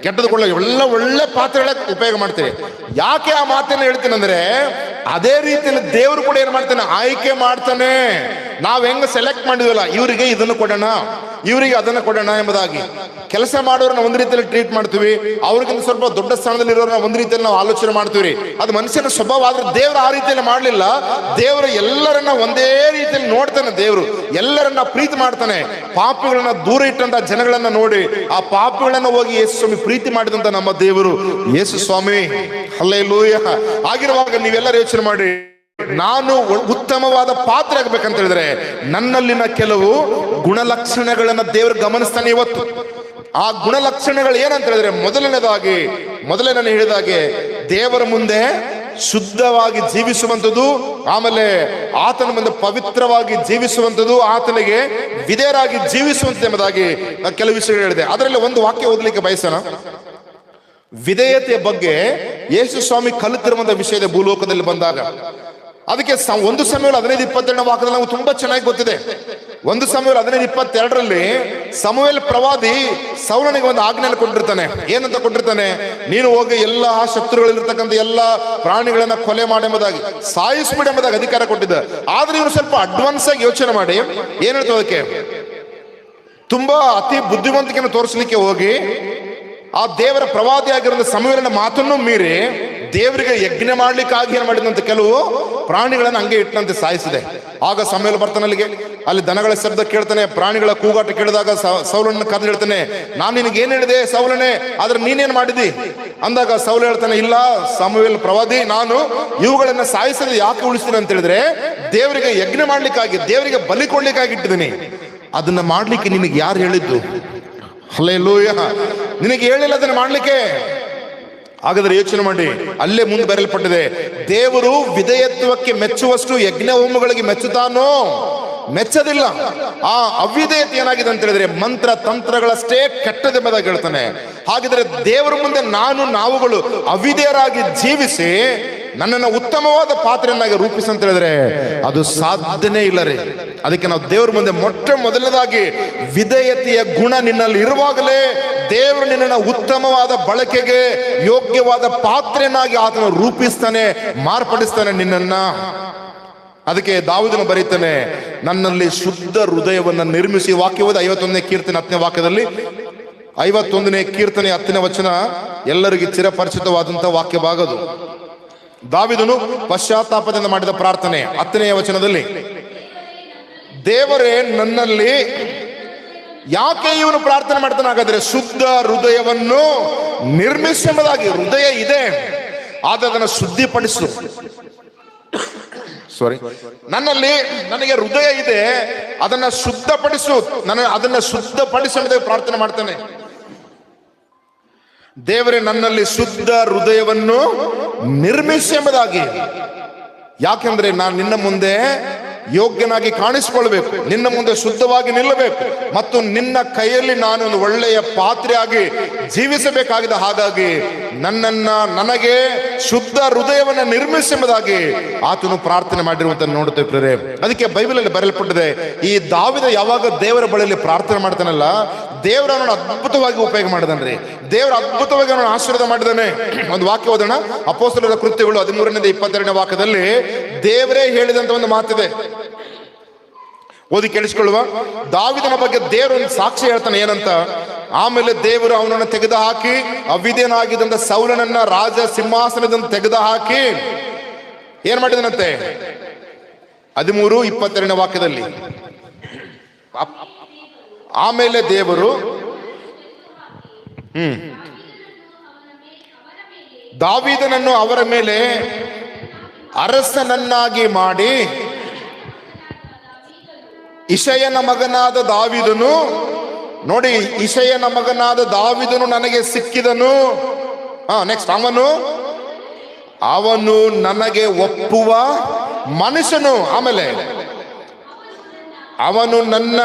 ಕೆಟ್ಟದ್ಕೊಳ್ಳ ಒಳ್ಳೆ ಪಾತ್ರೆಗಳೇ ಉಪಯೋಗ ಮಾಡ್ತೀವಿ. ಯಾಕೆ ಆ ಮಾತನ್ನ ಹೇಳ್ತೀನಿ ಅಂದ್ರೆ, ಅದೇ ರೀತಿಯಲ್ಲಿ ದೇವರು ಕೂಡ ಏನ್ ಮಾಡ್ತಾನೆ, ಆಯ್ಕೆ ಮಾಡ್ತಾನೆ. ನಾವ್ ಹೆಂಗ ಸೆಲೆಕ್ಟ್ ಮಾಡಿದ್ವಲ್ಲ, ಇವರಿಗೆ ಇದನ್ನು ಕೊಡೋಣ, ಇವರಿಗೆ ಅದನ್ನ ಕೊಡೋಣ ಎಂಬುದಾಗಿ. ಕೆಲಸ ಮಾಡೋರನ್ನ ಒಂದ್ ರೀತಿಯಲ್ಲಿ ಟ್ರೀಟ್ ಮಾಡ್ತೀವಿ, ಅವ್ರಿಗಿಂತ ಸ್ವಲ್ಪ ದೊಡ್ಡ ಸ್ಥಾನದಲ್ಲಿ ಇರೋರನ್ನ ಒಂದ್ ರೀತಿಯಲ್ಲಿ ನಾವು ಆಲೋಚನೆ ಮಾಡ್ತೀವಿ. ಅದು ಮನುಷ್ಯನ ಸ್ವಭಾವ. ಆದ್ರೆ ದೇವರು ಆ ರೀತಿಯಲ್ಲಿ ಮಾಡ್ಲಿಲ್ಲ. ದೇವರು ಎಲ್ಲರನ್ನ ಒಂದೇ ರೀತಿಯಲ್ಲಿ ನೋಡ್ತಾನೆ. ದೇವರು ಎಲ್ಲರನ್ನ ಪ್ರೀತಿ ಮಾಡ್ತಾನೆ. ಪಾಪಿಗಳನ್ನ ದೂರ ಇಟ್ಟಂತ ಜನಗಳನ್ನ ನೋಡಿ ಆ ಪಾಪಿಗಳನ್ನ ಹೋಗಿ ಯೇಸು ಸ್ವಾಮಿ ಪ್ರೀತಿ ಮಾಡಿದಂತ ನಮ್ಮ ದೇವರು ಯೇಸು ಸ್ವಾಮಿ. ಹಲ್ಲೆಲೂಯಾ. ಆಗಿರುವಾಗ ನೀವೆಲ್ಲರೂ ಯೋಚನೆ ಮಾಡಿ, ನಾನು ಉತ್ತಮವಾದ ಪಾತ್ರ ಆಗ್ಬೇಕಂತ ಹೇಳಿದ್ರೆ ನನ್ನಲ್ಲಿನ ಕೆಲವು ಗುಣಲಕ್ಷಣಗಳನ್ನ ದೇವರು ಗಮನಿಸ್ತಾನೆ ಇವತ್ತು. ಆ ಗುಣಲಕ್ಷಣಗಳು ಏನಂತ ಹೇಳಿದ್ರೆ, ಮೊದಲೇ ನಾನು ಹೇಳಿದಾಗೆ ದೇವರ ಮುಂದೆ ಶುದ್ಧವಾಗಿ ಜೀವಿಸುವಂಥದ್ದು, ಆಮೇಲೆ ಆತನ ಮುಂದೆ ಪವಿತ್ರವಾಗಿ ಜೀವಿಸುವಂಥದ್ದು, ಆತನಿಗೆ ವಿಧೇಯರಾಗಿ ಜೀವಿಸುವಂಥದ್ದು ಎಂಬುದಾಗಿ ನಾನು ಕೆಲವು ವಿಷಯಗಳು ಹೇಳಿದೆ. ಅದರಲ್ಲಿ ಒಂದು ವಾಕ್ಯ ಓದಲಿಕ್ಕೆ ಬಯಸೋಣ. ವಿಧೇಯತೆಯ ಬಗ್ಗೆ ಯೇಸು ಸ್ವಾಮಿ ಕಲಿತಿರುವಂತಹ ವಿಷಯದ ಭೂಲೋಕದಲ್ಲಿ ಬಂದಾಗ, ಅದಕ್ಕೆ 1 ಸಮುವೇಲ 15:22 ವಾಕ್ಯದಲ್ಲಿ ನಮಗೆ ತುಂಬಾ ಚೆನ್ನಾಗಿ ಗೊತ್ತಿದೆ. 1 ಸಮುವೇಲ 15:22 ಸಮುವೇಲ್ ಪ್ರವಾದಿ ಸೌಲನಿಗೆ ಒಂದು ಆಜ್ಞೆಯನ್ನು ಕೊಟ್ಟಿರ್ತಾನೆ. ಏನಂತ ಕೊಟ್ಟಿರ್ತಾನೆ? ನೀನು ಹೋಗಿ ಎಲ್ಲಾ ಶತ್ರುಗಳಿರ್ತಕ್ಕಂಥ ಎಲ್ಲಾ ಪ್ರಾಣಿಗಳನ್ನ ಕೊಲೆ ಎಂಬುದಾಗಿ, ಸಾಯಿಸ್ಬಿಡಿ ಅಧಿಕಾರ ಕೊಟ್ಟಿದ್ದ. ಆದ್ರೆ ಇವನು ಸ್ವಲ್ಪ ಅಡ್ವಾನ್ಸ್ ಆಗಿ ಯೋಚನೆ ಮಾಡಿ ಏನ್ ಹೇಳ್ತು, ಅದಕ್ಕೆ ತುಂಬಾ ಅತಿ ಬುದ್ಧಿವಂತಿಕೆಯನ್ನು ತೋರಿಸಲಿಕ್ಕೆ ಹೋಗಿ ಆ ದೇವರ ಪ್ರವಾದಿ ಆಗಿರೋ ಸಮುವೇಲನ ಮಾತನ್ನು ಮೀರಿ ದೇವರಿಗೆ ಯಜ್ಞ ಮಾಡ್ಲಿಕ್ಕಾಗಿ ಏನ್ ಮಾಡಿದಂತೆ ಕೆಲವು ಪ್ರಾಣಿಗಳನ್ನ ಹಂಗೆ ಇಟ್ಟಂತೆ ಸಾಯಿಸಿದೆ. ಆಗ ಸಮುವೇಲ ಬರ್ತಾನೆ ಅಲ್ಲಿಗೆ. ಅಲ್ಲಿ ದನಗಳ ಶಬ್ದ ಕೇಳ್ತಾನೆ, ಪ್ರಾಣಿಗಳ ಕೂಗಾಟ ಕೇಳಿದಾಗ ಸೌಲನನ್ನ ಕರೆದು ಹೇಳ್ತಾನೆ, ನಾನು ನಿನಗೆ ಏನ್ ಹೇಳಿದೆ ಸೌಲನೇ, ಆದ್ರೆ ನೀನೇನ್ ಮಾಡಿದಿ ಅಂದಾಗ ಸೌಲ ಹೇಳ್ತಾನೆ, ಇಲ್ಲ ಸಮುವೇಲ ಪ್ರವಾದಿ, ನಾನು ಇವುಗಳನ್ನ ಸಾಯಿಸದೆ ಯಾಕೆ ಉಳಿಸ್ತೀನಿ ಅಂತ ಹೇಳಿದ್ರೆ ದೇವರಿಗೆ ಯಜ್ಞ ಮಾಡ್ಲಿಕ್ಕಾಗಿ, ದೇವರಿಗೆ ಬಲಿ ಕೊಡ್ಲಿಕ್ಕಾಗಿ ಇಟ್ಟಿದ್ದೀನಿ. ಅದನ್ನ ಮಾಡ್ಲಿಕ್ಕೆ ನಿನಗೆ ಯಾರು ಹೇಳಿದ್ದು? ಹಲ್ಲೆಲೂಯಾ, ನಿನಗೆ ಹೇಳಿಲ್ಲ ಅದನ್ನ ಮಾಡ್ಲಿಕ್ಕೆ. ಹಾಗಾದ್ರೆ ಯೋಚನೆ ಮಾಡಿ, ಅಲ್ಲೇ ಮುಂದೆ ಬರೆಯಲ್ಪಟ್ಟಿದೆ, ದೇವರು ವಿಧೇಯತ್ವಕ್ಕೆ ಮೆಚ್ಚುವಷ್ಟು ಯಜ್ಞ ಹೋಮಗಳಿಗೆ ಮೆಚ್ಚುತ್ತಾನೋ? ಮೆಚ್ಚದಿಲ್ಲ. ಆ ಅವಿಧೇಯತೆ ಏನಾಗಿದೆ ಅಂತ ಹೇಳಿದ್ರೆ ಮಂತ್ರ ತಂತ್ರಗಳಷ್ಟೇ ಕೆಟ್ಟದೆಂಬುದಾಗಿ ಹೇಳ್ತಾನೆ. ಹಾಗಿದ್ರೆ ದೇವರ ಮುಂದೆ ನಾವುಗಳು ಅವಿಧೇಯರಾಗಿ ಜೀವಿಸಿ ನನ್ನನ್ನು ಉತ್ತಮವಾದ ಪಾತ್ರೆಯನ್ನಾಗಿ ರೂಪಿಸಿ ಅಂತ ಹೇಳಿದ್ರೆ ಅದು ಸಾಧ್ಯನೇ ಇಲ್ಲ ರೀ. ಅದಕ್ಕೆ ನಾವು ದೇವರ ಮುಂದೆ ಮೊದಲನೇದಾಗಿ ವಿಧೇಯತೆಯ ಗುಣ ನಿನ್ನಲ್ಲಿ ಇರುವಾಗಲೇ ದೇವರು ನಿನ್ನನ್ನು ಉತ್ತಮವಾದ ಬಳಕೆಗೆ ಯೋಗ್ಯವಾದ ಪಾತ್ರೆಯನ್ನಾಗಿ ಆತನು ರೂಪಿಸ್ತಾನೆ, ಮಾರ್ಪಡಿಸ್ತಾನೆ ನಿನ್ನನ್ನ. ಅದಕ್ಕೆ ದಾವೀದನು ಬರೀತಾನೆ, ನನ್ನಲ್ಲಿ ಶುದ್ಧ ಹೃದಯವನ್ನು ನಿರ್ಮಿಸಿ. ವಾಕ್ಯವಾದ 51ನೇ ಕೀರ್ತನೆ 10ನೇ ವಾಕ್ಯದಲ್ಲಿ, 51ನೇ ಕೀರ್ತನೆ 10ನೇ ವಚನ ಎಲ್ಲರಿಗೆ ಚಿರಪರಿಚಿತವಾದಂತಹ ವಾಕ್ಯ ಭಾಗದು. ದಾವೀದನು ಪಶ್ಚಾತ್ತಾಪದಿಂದ ಮಾಡಿದ ಪ್ರಾರ್ಥನೆ 10ನೇ ವಚನದಲ್ಲಿ, ದೇವರೇ ನನ್ನಲ್ಲಿ, ಯಾಕೆ ಇವನು ಪ್ರಾರ್ಥನೆ ಮಾಡ್ತಾನೆ? ಹಾಗಾದ್ರೆ ಶುದ್ಧ ಹೃದಯವನ್ನು ನಿರ್ಮಿಸುವುದಾಗಿ. ಹೃದಯ ಇದೆ, ಆದ್ರೆ ಅದನ್ನು ಶುದ್ಧಿಪಡಿಸು. ನನಗೆ ಹೃದಯ ಇದೆ, ಅದನ್ನ ಶುದ್ಧಪಡಿಸು, ಅದನ್ನ ಶುದ್ಧಪಡಿಸುವುದಾಗಿ ಪ್ರಾರ್ಥನೆ ಮಾಡ್ತಾನೆ. ದೇವರೇ ನನ್ನಲ್ಲಿ ಶುದ್ಧ ಹೃದಯವನ್ನು ನಿರ್ಮಿಸಿ ಎಂಬುದಾಗಿ. ಯಾಕೆಂದ್ರೆ ನಾನು ನಿನ್ನ ಮುಂದೆ ಯೋಗ್ಯನಾಗಿ ಕಾಣಿಸಿಕೊಳ್ಬೇಕು, ನಿನ್ನ ಮುಂದೆ ಶುದ್ಧವಾಗಿ ನಿಲ್ಲಬೇಕು ಮತ್ತು ನಿನ್ನ ಕೈಯಲ್ಲಿ ನಾನು ಒಂದು ಒಳ್ಳೆಯ ಪಾತ್ರೆಯಾಗಿ ಜೀವಿಸಬೇಕಾಗಿದೆ. ಹಾಗಾಗಿ ನನಗೆ ಶುದ್ಧ ಹೃದಯವನ್ನು ನಿರ್ಮಿಸಿ ಎಂಬುದಾಗಿ ಆತನು ಪ್ರಾರ್ಥನೆ ಮಾಡಿರುವಂತ ನೋಡುತ್ತೇವೆ. ಅದಕ್ಕೆ ಬೈಬಲಲ್ಲಿ ಬರೆಯಲ್ಪಟ್ಟಿದೆ, ಈ ದಾವೀದ ಯಾವಾಗ ದೇವರ ಬಳಿಯಲ್ಲಿ ಪ್ರಾರ್ಥನೆ ಮಾಡ್ತಾನಲ್ಲ, ದೇವರನ್ನು ಅದ್ಭುತವಾಗಿ ಉಪಯೋಗ ಮಾಡಿದಾನ್ರಿ. ದೇವರ ಅದ್ಭುತವಾಗಿ ಅವನು ಆಶೀರ್ವಾದ ಮಾಡಿದಾನೆ. ಒಂದು ವಾಕ್ಯ ಓದೋಣ, ಅಪೊಸ್ತಲರ ಕೃತ್ಯಗಳು 13ನೇ 22ನೇ ವಾಕ್ಯದಲ್ಲಿ ದೇವರೇ ಹೇಳಿದಂತ ಒಂದು ಮಾತಿದೆ, ಓದಿ ಕೇಳಿಸಿಕೊಳ್ಳುವ. ದಾವೀದನ ಬಗ್ಗೆ ದೇವರು ಒಂದು ಸಾಕ್ಷಿ ಹೇಳ್ತಾನೆ, ಏನಂತ? ಆಮೇಲೆ ದೇವರು ಅವನನ್ನು ತೆಗೆದು ಹಾಕಿ, ಅವಿಧೇಯನಾಗಿದ್ದಂತ ಸೌಲನನ್ನ ರಾಜ ಸಿಂಹಾಸನದಿಂದ ತೆಗೆದು ಹಾಕಿ ಏನ್ ಮಾಡಿದನಂತೆ? 13:22ನೇ ವಾಕ್ಯದಲ್ಲಿ, ಆಮೇಲೆ ದೇವರು ದಾವೀದನನ್ನು ಅವರ ಮೇಲೆ ಅರಸನನ್ನಾಗಿ ಮಾಡಿ, ಇಷಯನ ಮಗನಾದ ದಾವೀದನು, ನೋಡಿ, ಇಷಯನ ಮಗನಾದ ದಾವೀದನು ನನಗೆ ಸಿಕ್ಕಿದನು. ನೆಕ್ಸ್ಟ್, ಅವನು ನನಗೆ ಒಪ್ಪುವ ಮನುಷ್ಯನು. ಆಮೇಲೆ ಅವನು ನನ್ನ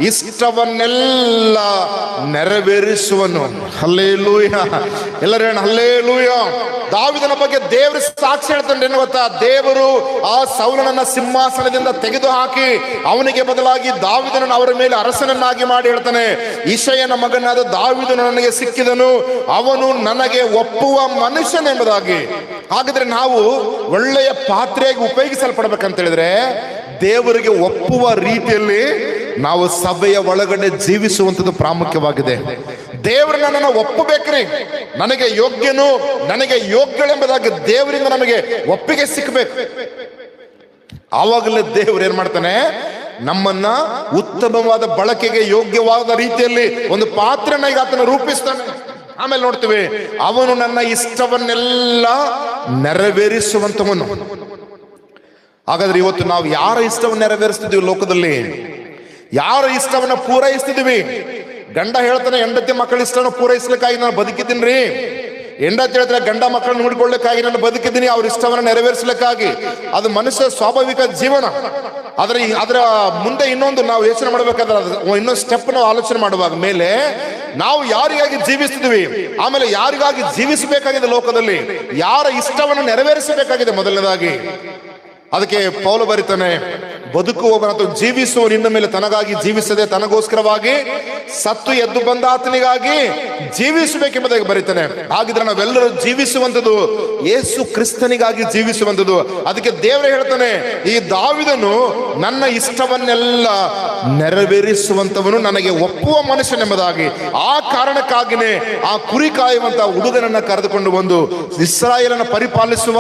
ಇಷ್ಟವನ್ನೆಲ್ಲ ನೆರವೇರಿಸುವನು. ಹಲ್ಲೆಲೂಯಾ, ಎಲ್ಲರೂ ಹೇಳ ಹಲ್ಲೆಲೂಯಾ. ದಾವೀದನ ಬಗ್ಗೆ ದೇವರು ಸಾಕ್ಷಿ ಹೇಳ್ತಾನೆ, ಏನು ಗೊತ್ತಾ? ದೇವರು ಆ ಸೌಲನನ್ನ ಸಿಂಹಾಸನದಿಂದ ತೆಗೆದು ಹಾಕಿ ಅವನಿಗೆ ಬದಲಾಗಿ ದಾವೀದನನ್ನು ಅವರ ಮೇಲೆ ಅರಸನನ್ನಾಗಿ ಮಾಡಿ ಹೇಳ್ತಾನೆ, ಇಷಯನ ಮಗನಾದ ದಾವೀದನು ನನಗೆ ಸಿಕ್ಕಿದನು, ಅವನು ನನಗೆ ಒಪ್ಪುವ ಮನುಷ್ಯನೆಂಬುದಾಗಿ. ಹಾಗಾದ್ರೆ ನಾವು ಒಳ್ಳೆಯ ಪಾತ್ರೆಯಾಗಿ ಉಪಯೋಗಿಸಲ್ಪಡ್ಬೇಕಂತ ಹೇಳಿದ್ರೆ ದೇವರಿಗೆ ಒಪ್ಪುವ ರೀತಿಯಲ್ಲಿ ನಾವು ಸಭೆಯ ಒಳಗಡೆ ಜೀವಿಸುವಂಥದ್ದು ಪ್ರಾಮುಖ್ಯವಾಗಿದೆ. ದೇವರು ನನ್ನನ್ನು ಒಪ್ಪಬೇಕ್ರಿ, ನನಗೆ ಯೋಗ್ಯನು, ನನಗೆ ಯೋಗ್ಯಳೆಂಬುದಾಗಿ ದೇವರಿಂದ ನಮಗೆ ಒಪ್ಪಿಗೆ ಸಿಕ್ಕಬೇಕು. ಆವಾಗಲೇ ದೇವರು ಏನ್ ಮಾಡ್ತಾನೆ? ನಮ್ಮನ್ನ ಉತ್ತಮವಾದ ಬಳಕೆಗೆ ಯೋಗ್ಯವಾದ ರೀತಿಯಲ್ಲಿ ಒಂದು ಪಾತ್ರನಾಗಿ ಆತನ ರೂಪಿಸ್ತಾನೆ. ಆಮೇಲೆ ನೋಡ್ತೀವಿ, ಅವನು ನನ್ನ ಇಷ್ಟವನ್ನೆಲ್ಲ ನೆರವೇರಿಸುವಂತವನು. ಹಾಗಾದ್ರೆ ಇವತ್ತು ನಾವು ಯಾರ ಇಷ್ಟವನ್ನು ನೆರವೇರಿಸ್ತಿದೀವಿ? ಲೋಕದಲ್ಲಿ ಯಾರ ಇಷ್ಟವನ್ನ ಪೂರೈಸ್ತಿದೀವಿ? ಗಂಡ ಹೇಳ್ತಾನೆ, ಹೆಂಡತಿ ಮಕ್ಕಳ ಇಷ್ಟವನ್ನು ಪೂರೈಸ್ಲಿಕ್ಕಾಗಿ ನಾನು ಬದುಕಿದ್ದೀನಿ. ಹೆಂಡತಿ ಹೇಳ್ತಾರೆ, ಗಂಡ ಮಕ್ಕಳನ್ನು ನೋಡಿಕೊಳ್ಳಿಕ್ಕಾಗಿ ನಾನು ಬದುಕಿದ್ದೀನಿ, ಅವ್ರ ಇಷ್ಟವನ್ನ ನೆರವೇರಿಸಲಿಕ್ಕಾಗಿ. ಅದು ಮನುಷ್ಯ ಸ್ವಾಭಾವಿಕ ಜೀವನ. ಅದರ ಮುಂದೆ ಇನ್ನೊಂದು ನಾವು ಯೋಚನೆ ಮಾಡಬೇಕಾದ್ರೆ, ಇನ್ನೊಂದು ಸ್ಟೆಪ್ ನಾವು ಆಲೋಚನೆ ಮಾಡುವಾಗ ಮೇಲೆ ನಾವು ಯಾರಿಗಾಗಿ ಜೀವಿಸ್ತಿದ್ವಿ, ಆಮೇಲೆ ಯಾರಿಗಾಗಿ ಜೀವಿಸಬೇಕಾಗಿದೆ, ಲೋಕದಲ್ಲಿ ಯಾರ ಇಷ್ಟವನ್ನು ನೆರವೇರಿಸಬೇಕಾಗಿದೆ ಮೊದಲನೇದಾಗಿ. ಅದಕ್ಕೆ ಪೌಲ ಬರೀತಾನೆ, ಬದುಕುವವನ ಅಥವಾ ಜೀವಿಸುವ ನಿನ್ನ ಮೇಲೆ ತನಗಾಗಿ ಜೀವಿಸದೆ ತನಗೋಸ್ಕರವಾಗಿ ಸತ್ತು ಎದ್ದು ಬಂದ ಆತನಿಗಾಗಿ ಜೀವಿಸಬೇಕೆಂಬುದಾಗಿ ಬರೀತಾನೆ. ಹಾಗಿದ್ರೆ ನಾವೆಲ್ಲರೂ ಜೀವಿಸುವಂಥದ್ದು ಯೇಸು ಕ್ರಿಸ್ತನಿಗಾಗಿ ಜೀವಿಸುವಂಥದ್ದು. ಅದಕ್ಕೆ ದೇವರೇ ಹೇಳ್ತಾನೆ, ಈ ದಾವಿದನು ನನ್ನ ಇಷ್ಟವನ್ನೆಲ್ಲ ನೆರವೇರಿಸುವಂತವನು, ನನಗೆ ಒಪ್ಪುವ ಮನುಷ್ಯನೆಂಬುದಾಗಿ. ಆ ಕಾರಣಕ್ಕಾಗಿನೇ ಆ ಕುರಿ ಕಾಯುವಂತ ಹುಡುಗನನ್ನ ಕರೆದುಕೊಂಡು ಬಂದು ಇಸ್ರಾಯೇಲನ ಪರಿಪಾಲಿಸುವ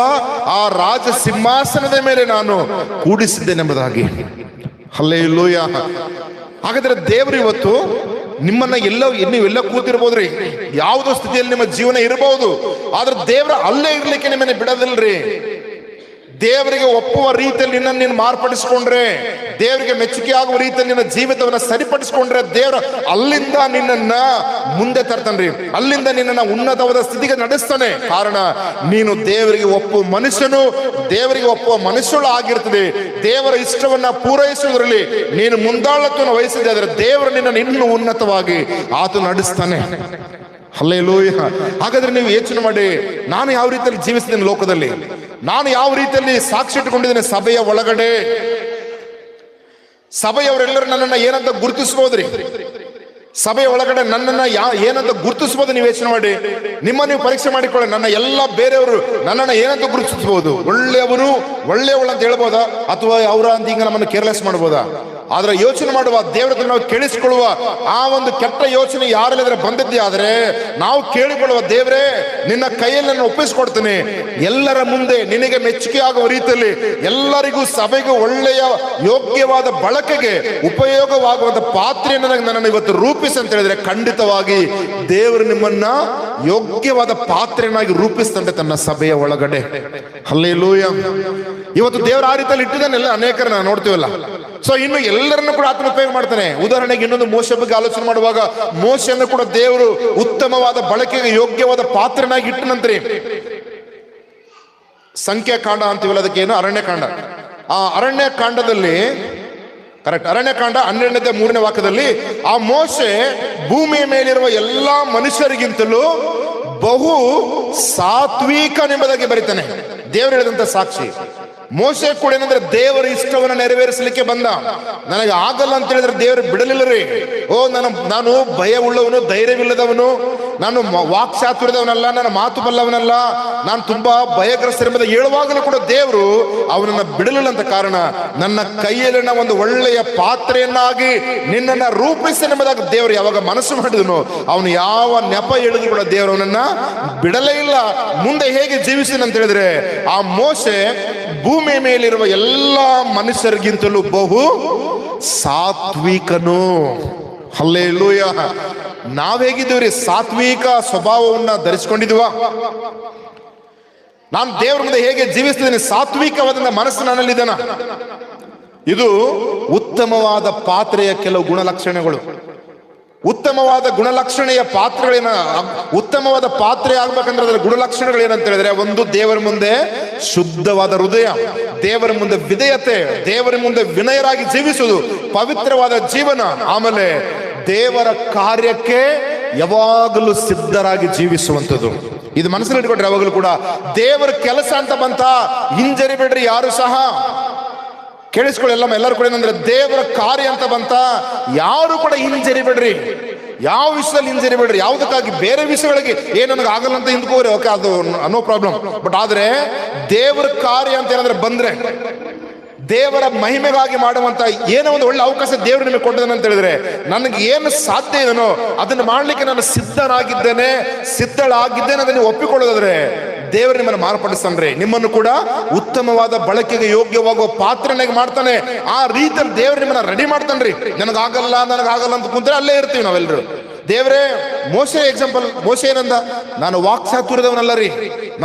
ಆ ರಾಜ ಸಿಂಹಾಸನದ ಮೇಲೆ ನಾನು ಕೂಡಿಸಿದ್ದೇನೆಂಬುದಾಗಿ. ಹಲ್ಲೆಲೂಯಾ. ಹಾಗಾದ್ರೆ ದೇವರು ಇವತ್ತು ನಿಮ್ಮನ್ನ ನೀವೆಲ್ಲ ಕೂತಿರ್ಬೋದ್ರಿ, ಯಾವುದೋ ಸ್ಥಿತಿಯಲ್ಲಿ ನಿಮ್ಮ ಜೀವನ ಇರಬಹುದು, ಆದ್ರೆ ದೇವರ ಅಲ್ಲೇ ಇರ್ಲಿಕ್ಕೆ ನಿಮ್ಮನ್ನ ಬಿಡೋದಿಲ್ರಿ. ದೇವರಿಗೆ ಒಪ್ಪುವ ರೀತಿಯಲ್ಲಿ ನಿನ್ನನ್ನು ನೀನು ಮಾರ್ಪಡಿಸಿಕೊಂಡ್ರೆ, ದೇವರಿಗೆ ಮೆಚ್ಚುಗೆ ಆಗುವ ರೀತಿಯಲ್ಲಿ ನಿನ್ನ ಜೀವಿತವನ್ನ ಸರಿಪಡಿಸಿಕೊಂಡ್ರೆ, ದೇವರ ಅಲ್ಲಿಂದ ನಿನ್ನನ್ನ ಮುಂದೆ ತರ್ತಾನ್ರಿ, ಅಲ್ಲಿಂದ ನಿನ್ನನ್ನ ಉನ್ನತವಾದ ಸ್ಥಿತಿಗೆ ನಡೆಸ್ತಾನೆ. ಕಾರಣ ನೀನು ದೇವರಿಗೆ ಒಪ್ಪುವ ಮನುಷ್ಯನು, ದೇವರಿಗೆ ಒಪ್ಪುವ ಮನುಷ್ಯಳು ಆಗಿರ್ತದೆ. ದೇವರ ಇಷ್ಟವನ್ನ ಪೂರೈಸುವುದರಲ್ಲಿ ನೀನು ಮುಂದಾಳತ್ವವನ್ನು ವಹಿಸಿದೆ ಆದರೆ ದೇವರು ನಿನ್ನನ್ನು ಇನ್ನೂ ಉನ್ನತವಾಗಿ ಆತ ನಡೆಸ್ತಾನೆ. ಹಲ್ಲೆಲೂಯಾ. ಹಾಗಾದ್ರೆ ನೀವು ಯೋಚನೆ ಮಾಡಿ, ನಾನು ಯಾವ ರೀತಿಯಲ್ಲಿ ಜೀವಿಸಿದ್ದೇನೆ ಲೋಕದಲ್ಲಿ, ನಾನು ಯಾವ ರೀತಿಯಲ್ಲಿ ಸಾಕ್ಷಿ ಇಟ್ಟುಕೊಂಡಿದ್ದೇನೆ ಸಭೆಯ ಒಳಗಡೆ. ಸಭೆಯವರೆಲ್ಲರೂ ನನ್ನನ್ನ ಏನಂತ ಗುರುತಿಸಬಹುದ್ರಿ, ಸಭೆಯ ಒಳಗಡೆ ನನ್ನನ್ನ ಏನಂತ ಗುರುತಿಸಬಹುದು. ನೀವು ಯೋಚನೆ ಮಾಡಿ, ನೀವು ಪರೀಕ್ಷೆ ಮಾಡಿಕೊಳ್ಳಿ. ನನ್ನ ಎಲ್ಲ ಬೇರೆಯವರು ನನ್ನನ್ನ ಏನಂತ ಗುರುತಿಸಬಹುದು? ಒಳ್ಳೆಯವನು, ಒಳ್ಳೆಯವಳು ಅಂತ ಹೇಳ್ಬೋದಾ, ಅಥವಾ ಅವರ ಅಂತ ಹಿಂಗ ನಮ್ಮನ್ನು ಕೇರ್ಲೆಸ್ ಮಾಡ್ಬೋದಾ? ಆದ್ರೆ ಯೋಚನೆ ಮಾಡುವ, ದೇವರ ಹತ್ರ ನಾವು ಕೇಳಿಸಿಕೊಳ್ಳುವ ಆ ಒಂದು ಕೆಟ್ಟ ಯೋಚನೆ ಯಾರೆಲ್ಲದ್ರೆ ಬಂದಿದ್ದೆ ಆದ್ರೆ ನಾವು ಕೇಳಿಕೊಳ್ಳುವ, ದೇವರೇ ನಿನ್ನ ಕೈಯಲ್ಲಿ ನಾನು ಒಪ್ಪಿಸಿಕೊಡ್ತೀನಿ, ಎಲ್ಲರ ಮುಂದೆ ನಿನಗೆ ಮೆಚ್ಚುಗೆ ಆಗುವ ರೀತಿಯಲ್ಲಿ ಎಲ್ಲರಿಗೂ ಸಭೆಗೂ ಒಳ್ಳೆಯ ಯೋಗ್ಯವಾದ ಬಳಕೆಗೆ ಉಪಯೋಗವಾಗುವಂತ ಪಾತ್ರೆಯನ್ನು ನನ್ನನ್ನು ಇವತ್ತು ರೂಪಿಸಿ ಅಂತ ಹೇಳಿದ್ರೆ ಖಂಡಿತವಾಗಿ ದೇವರು ನಿಮ್ಮನ್ನ ಯೋಗ್ಯವಾದ ಪಾತ್ರೆಯನ್ನಾಗಿ ರೂಪಿಸ್ತಾನೆ ತನ್ನ ಸಭೆಯ ಒಳಗಡೆ. ಹಲ್ಲೆಲೂಯಾ. ಇವತ್ತು ದೇವರ ಆ ರೀತಿಯಲ್ಲಿ ಇಟ್ಟಿದ್ದಾನೆಲ್ಲ, ಅನೇಕರನ್ನ ನೋಡ್ತೀವಲ್ಲ. ಸೊ ಇನ್ನು ಎಲ್ಲರನ್ನು ಕೂಡ ಆತನ ಉಪಯೋಗ ಮಾಡ್ತಾನೆ. ಉದಾಹರಣೆಗೆ ಇನ್ನೊಂದು ಮೋಶೆ ಬಗ್ಗೆ ಆಲೋಚನೆ ಮಾಡುವಾಗ, ಮೋಶೆಯನ್ನು ಕೂಡ ದೇವರು ಉತ್ತಮವಾದ ಬಳಕೆಗೆ ಯೋಗ್ಯವಾದ ಪಾತ್ರನಾಗಿ ಇಟ್ಟನಂತ್ರಿ. ಸಂಖ್ಯಾಕಾಂಡ ಅಂತೀವಲ್ಲ, ಅದಕ್ಕೇನು ಅರಣ್ಯಕಾಂಡ. ಆ ಅರಣ್ಯಕಾಂಡದಲ್ಲಿ ಕರೆಕ್ಟ್, ಅರಣ್ಯಕಾಂಡ 12ನೇ 3ನೇ ವಾಕ್ಯದಲ್ಲಿ ಆ ಮೋಶೆ ಭೂಮಿಯ ಮೇಲಿರುವ ಎಲ್ಲಾ ಮನುಷ್ಯರಿಗಿಂತಲೂ ಬಹು ಸಾತ್ವಿಕನೆಂಬುದಾಗಿ ಬರೀತಾನೆ. ದೇವರು ಹೇಳಿದಂತ ಸಾಕ್ಷಿ. ಮೋಶೆ ಕೂಡ ಏನಂದ್ರೆ ದೇವರ ಇಷ್ಟವನ್ನ ನೆರವೇರಿಸಲಿಕ್ಕೆ ಬಂದ. ನನಗೆ ಆಗಲ್ಲ ಅಂತ ಹೇಳಿದ್ರೆ ದೇವರು ಬಿಡಲಿಲ್ಲ ರೀ. ನಾನು ಭಯ ಉಳ್ಳವನು, ಧೈರ್ಯವಿಲ್ಲದವನು, ನಾನು ವಾಕ್ಚಾತುರ್ಯದವನಲ್ಲ, ನನ್ನ ಮಾತು ಬಲ್ಲವನಲ್ಲ, ನಾನು ತುಂಬಾ ಭಯಗ್ರಸ್ತರೆಂಬುದು ಹೇಳುವಾಗಲೂ ಕೂಡ ದೇವರು ಅವನನ್ನ ಬಿಡಲಿಲ್ಲ. ಅಂತ ಕಾರಣ ನನ್ನ ಕೈಯಲ್ಲಿನ ಒಂದು ಒಳ್ಳೆಯ ಪಾತ್ರೆಯನ್ನಾಗಿ ನಿನ್ನನ್ನ ರೂಪಿಸನೆಂಬುದಾಗಿ ದೇವರು ಯಾವಾಗ ಮನಸ್ಸು ಮಾಡಿದನು, ಅವನು ಯಾವ ನೆಪ ಹೇಳಿದ್ರು ಕೂಡ ದೇವರು ಅವನನ್ನ ಬಿಡಲೇ ಇಲ್ಲ. ಮುಂದೆ ಹೇಗೆ ಜೀವಿಸಿದ ಅಂತ ಹೇಳಿದ್ರೆ, ಆ ಮೋಶೆ ಭೂಮಿಯ ಮೇಲಿರುವ ಎಲ್ಲ ಮನುಷ್ಯರಿಗಿಂತಲೂ ಬಹು ಸಾತ್ವಿಕನು. ಹಲ್ಲೆಲೂಯಾ. ನಾವ್ ಹೇಗಿದ್ದೀವ್ರಿ? ಸಾತ್ವಿಕ ಸ್ವಭಾವವನ್ನ ಧರಿಸಿಕೊಂಡಿದ್ವ? ನಾನು ದೇವರ ಮುಂದೆ ಹೇಗೆ ಜೀವಿಸ್ತಿದ್ದೇನೆ? ಸಾತ್ವಿಕವಾದ ಮನಸ್ಸು ನನ್ನಲ್ಲಿದ್ದಾನ? ಇದು ಉತ್ತಮವಾದ ಪಾತ್ರೆಯ ಕೆಲವು ಗುಣಲಕ್ಷಣಗಳು. ಉತ್ತಮವಾದ ಗುಣಲಕ್ಷಣೆಯ ಪಾತ್ರೆಗಳೇನ, ಉತ್ತಮವಾದ ಪಾತ್ರೆ ಆಗ್ಬೇಕಂದ್ರೆ ಅದರ ಗುಣಲಕ್ಷಣಗಳು ಏನಂತ ಹೇಳಿದ್ರೆ, ಒಂದು ದೇವರ ಮುಂದೆ ಶುದ್ಧವಾದ ಹೃದಯ, ದೇವರ ಮುಂದೆ ವಿಧೇಯತೆ, ದೇವರ ಮುಂದೆ ವಿನಯರಾಗಿ ಜೀವಿಸುವುದು, ಪವಿತ್ರವಾದ ಜೀವನ, ಆಮೇಲೆ ದೇವರ ಕಾರ್ಯಕ್ಕೆ ಯಾವಾಗಲೂ ಸಿದ್ಧರಾಗಿ ಜೀವಿಸುವಂಥದ್ದು. ಇದು ಮನಸ್ಸಲ್ಲಿ ಇಟ್ಕೊಂಡ್ರೆ ಯಾವಾಗಲೂ ಕೂಡ ದೇವರ ಕೆಲಸ ಅಂತ ಬಂತ ಹಿಂಜರಿಬೇಡ್ರಿ ಯಾರು ಸಹ. ಕೇಳಿಸ್ಕೊಳ್ಳಿ ಎಲ್ಲರೂ ಕೂಡ ಏನಂದ್ರೆ, ದೇವರ ಕಾರ್ಯ ಅಂತ ಬಂತ ಯಾರು ಕೂಡ ಹಿಂಜರಿಬೇಡ್ರಿ. ಯಾವ ವಿಷಯದಲ್ಲಿ ಹಿಂಜರಿಬೇಡ್ರಿ. ಯಾವುದಕ್ಕಾಗಿ ಬೇರೆ ವಿಷಯಗಳಿಗೆ ನನಗೆ ಆಗಲ್ಲ ಅಂತ ಹಿಂದ್ಕೋರಿ, ಓಕೆ, ಅದು ನೋ ಪ್ರಾಬ್ಲಮ್. ಬಟ್ ಆದ್ರೆ ದೇವರ ಕಾರ್ಯ ಅಂತ ಏನಾದ್ರೆ ಬಂದ್ರೆ, ದೇವರ ಮಹಿಮೆಗಾಗಿ ಮಾಡುವಂತ ಏನೋ ಒಂದು ಒಳ್ಳೆ ಅವಕಾಶ ದೇವರು ನಿಮಗೆ ಕೊಟ್ಟಿದ್ದಾನೆ ಅಂತ ಹೇಳಿದ್ರೆ, ನನಗೆ ಏನು ಸಾಧ್ಯ ಇದನೋ ಅದನ್ನು ಮಾಡ್ಲಿಕ್ಕೆ ನಾನು ಸಿದ್ಧಳಾಗಿದ್ದೇನೆ ಅಂತ ನೀವು ಒಪ್ಪಿಕೊಳ್ಳೋದಾದ್ರೆ ದೇವರು ನಿಮ್ಮನ್ನು ಮಾರ್ಪಡಿಸ್ತಾನ್ರಿ. ನಿಮ್ಮನ್ನು ಕೂಡ ಉತ್ತಮವಾದ ಬಳಕೆಗೆ ಯೋಗ್ಯವಾಗುವ ಪಾತ್ರನಾಗಿ ಮಾಡ್ತಾನೆ. ಆ ರೀತಿಯಲ್ಲಿ ದೇವರು ನಿಮ್ಮನ್ನ ರೆಡಿ ಮಾಡ್ತಾನ್ರಿ. ನನಗಾಗಲ್ಲ ಅಂತ ಕುಂತ್ರೆ ಅಲ್ಲೇ ಇರ್ತೀವಿ ನಾವೆಲ್ಲರೂ. ದೇವರೇ, ಮೋಶೆ ಎಕ್ಸಾಂಪಲ್, ಮೋಶೆ ಏನಂದ? ನಾನು ವಾಕ್ಚಾತುರ್ಯದವನಲ್ಲ ರೀ,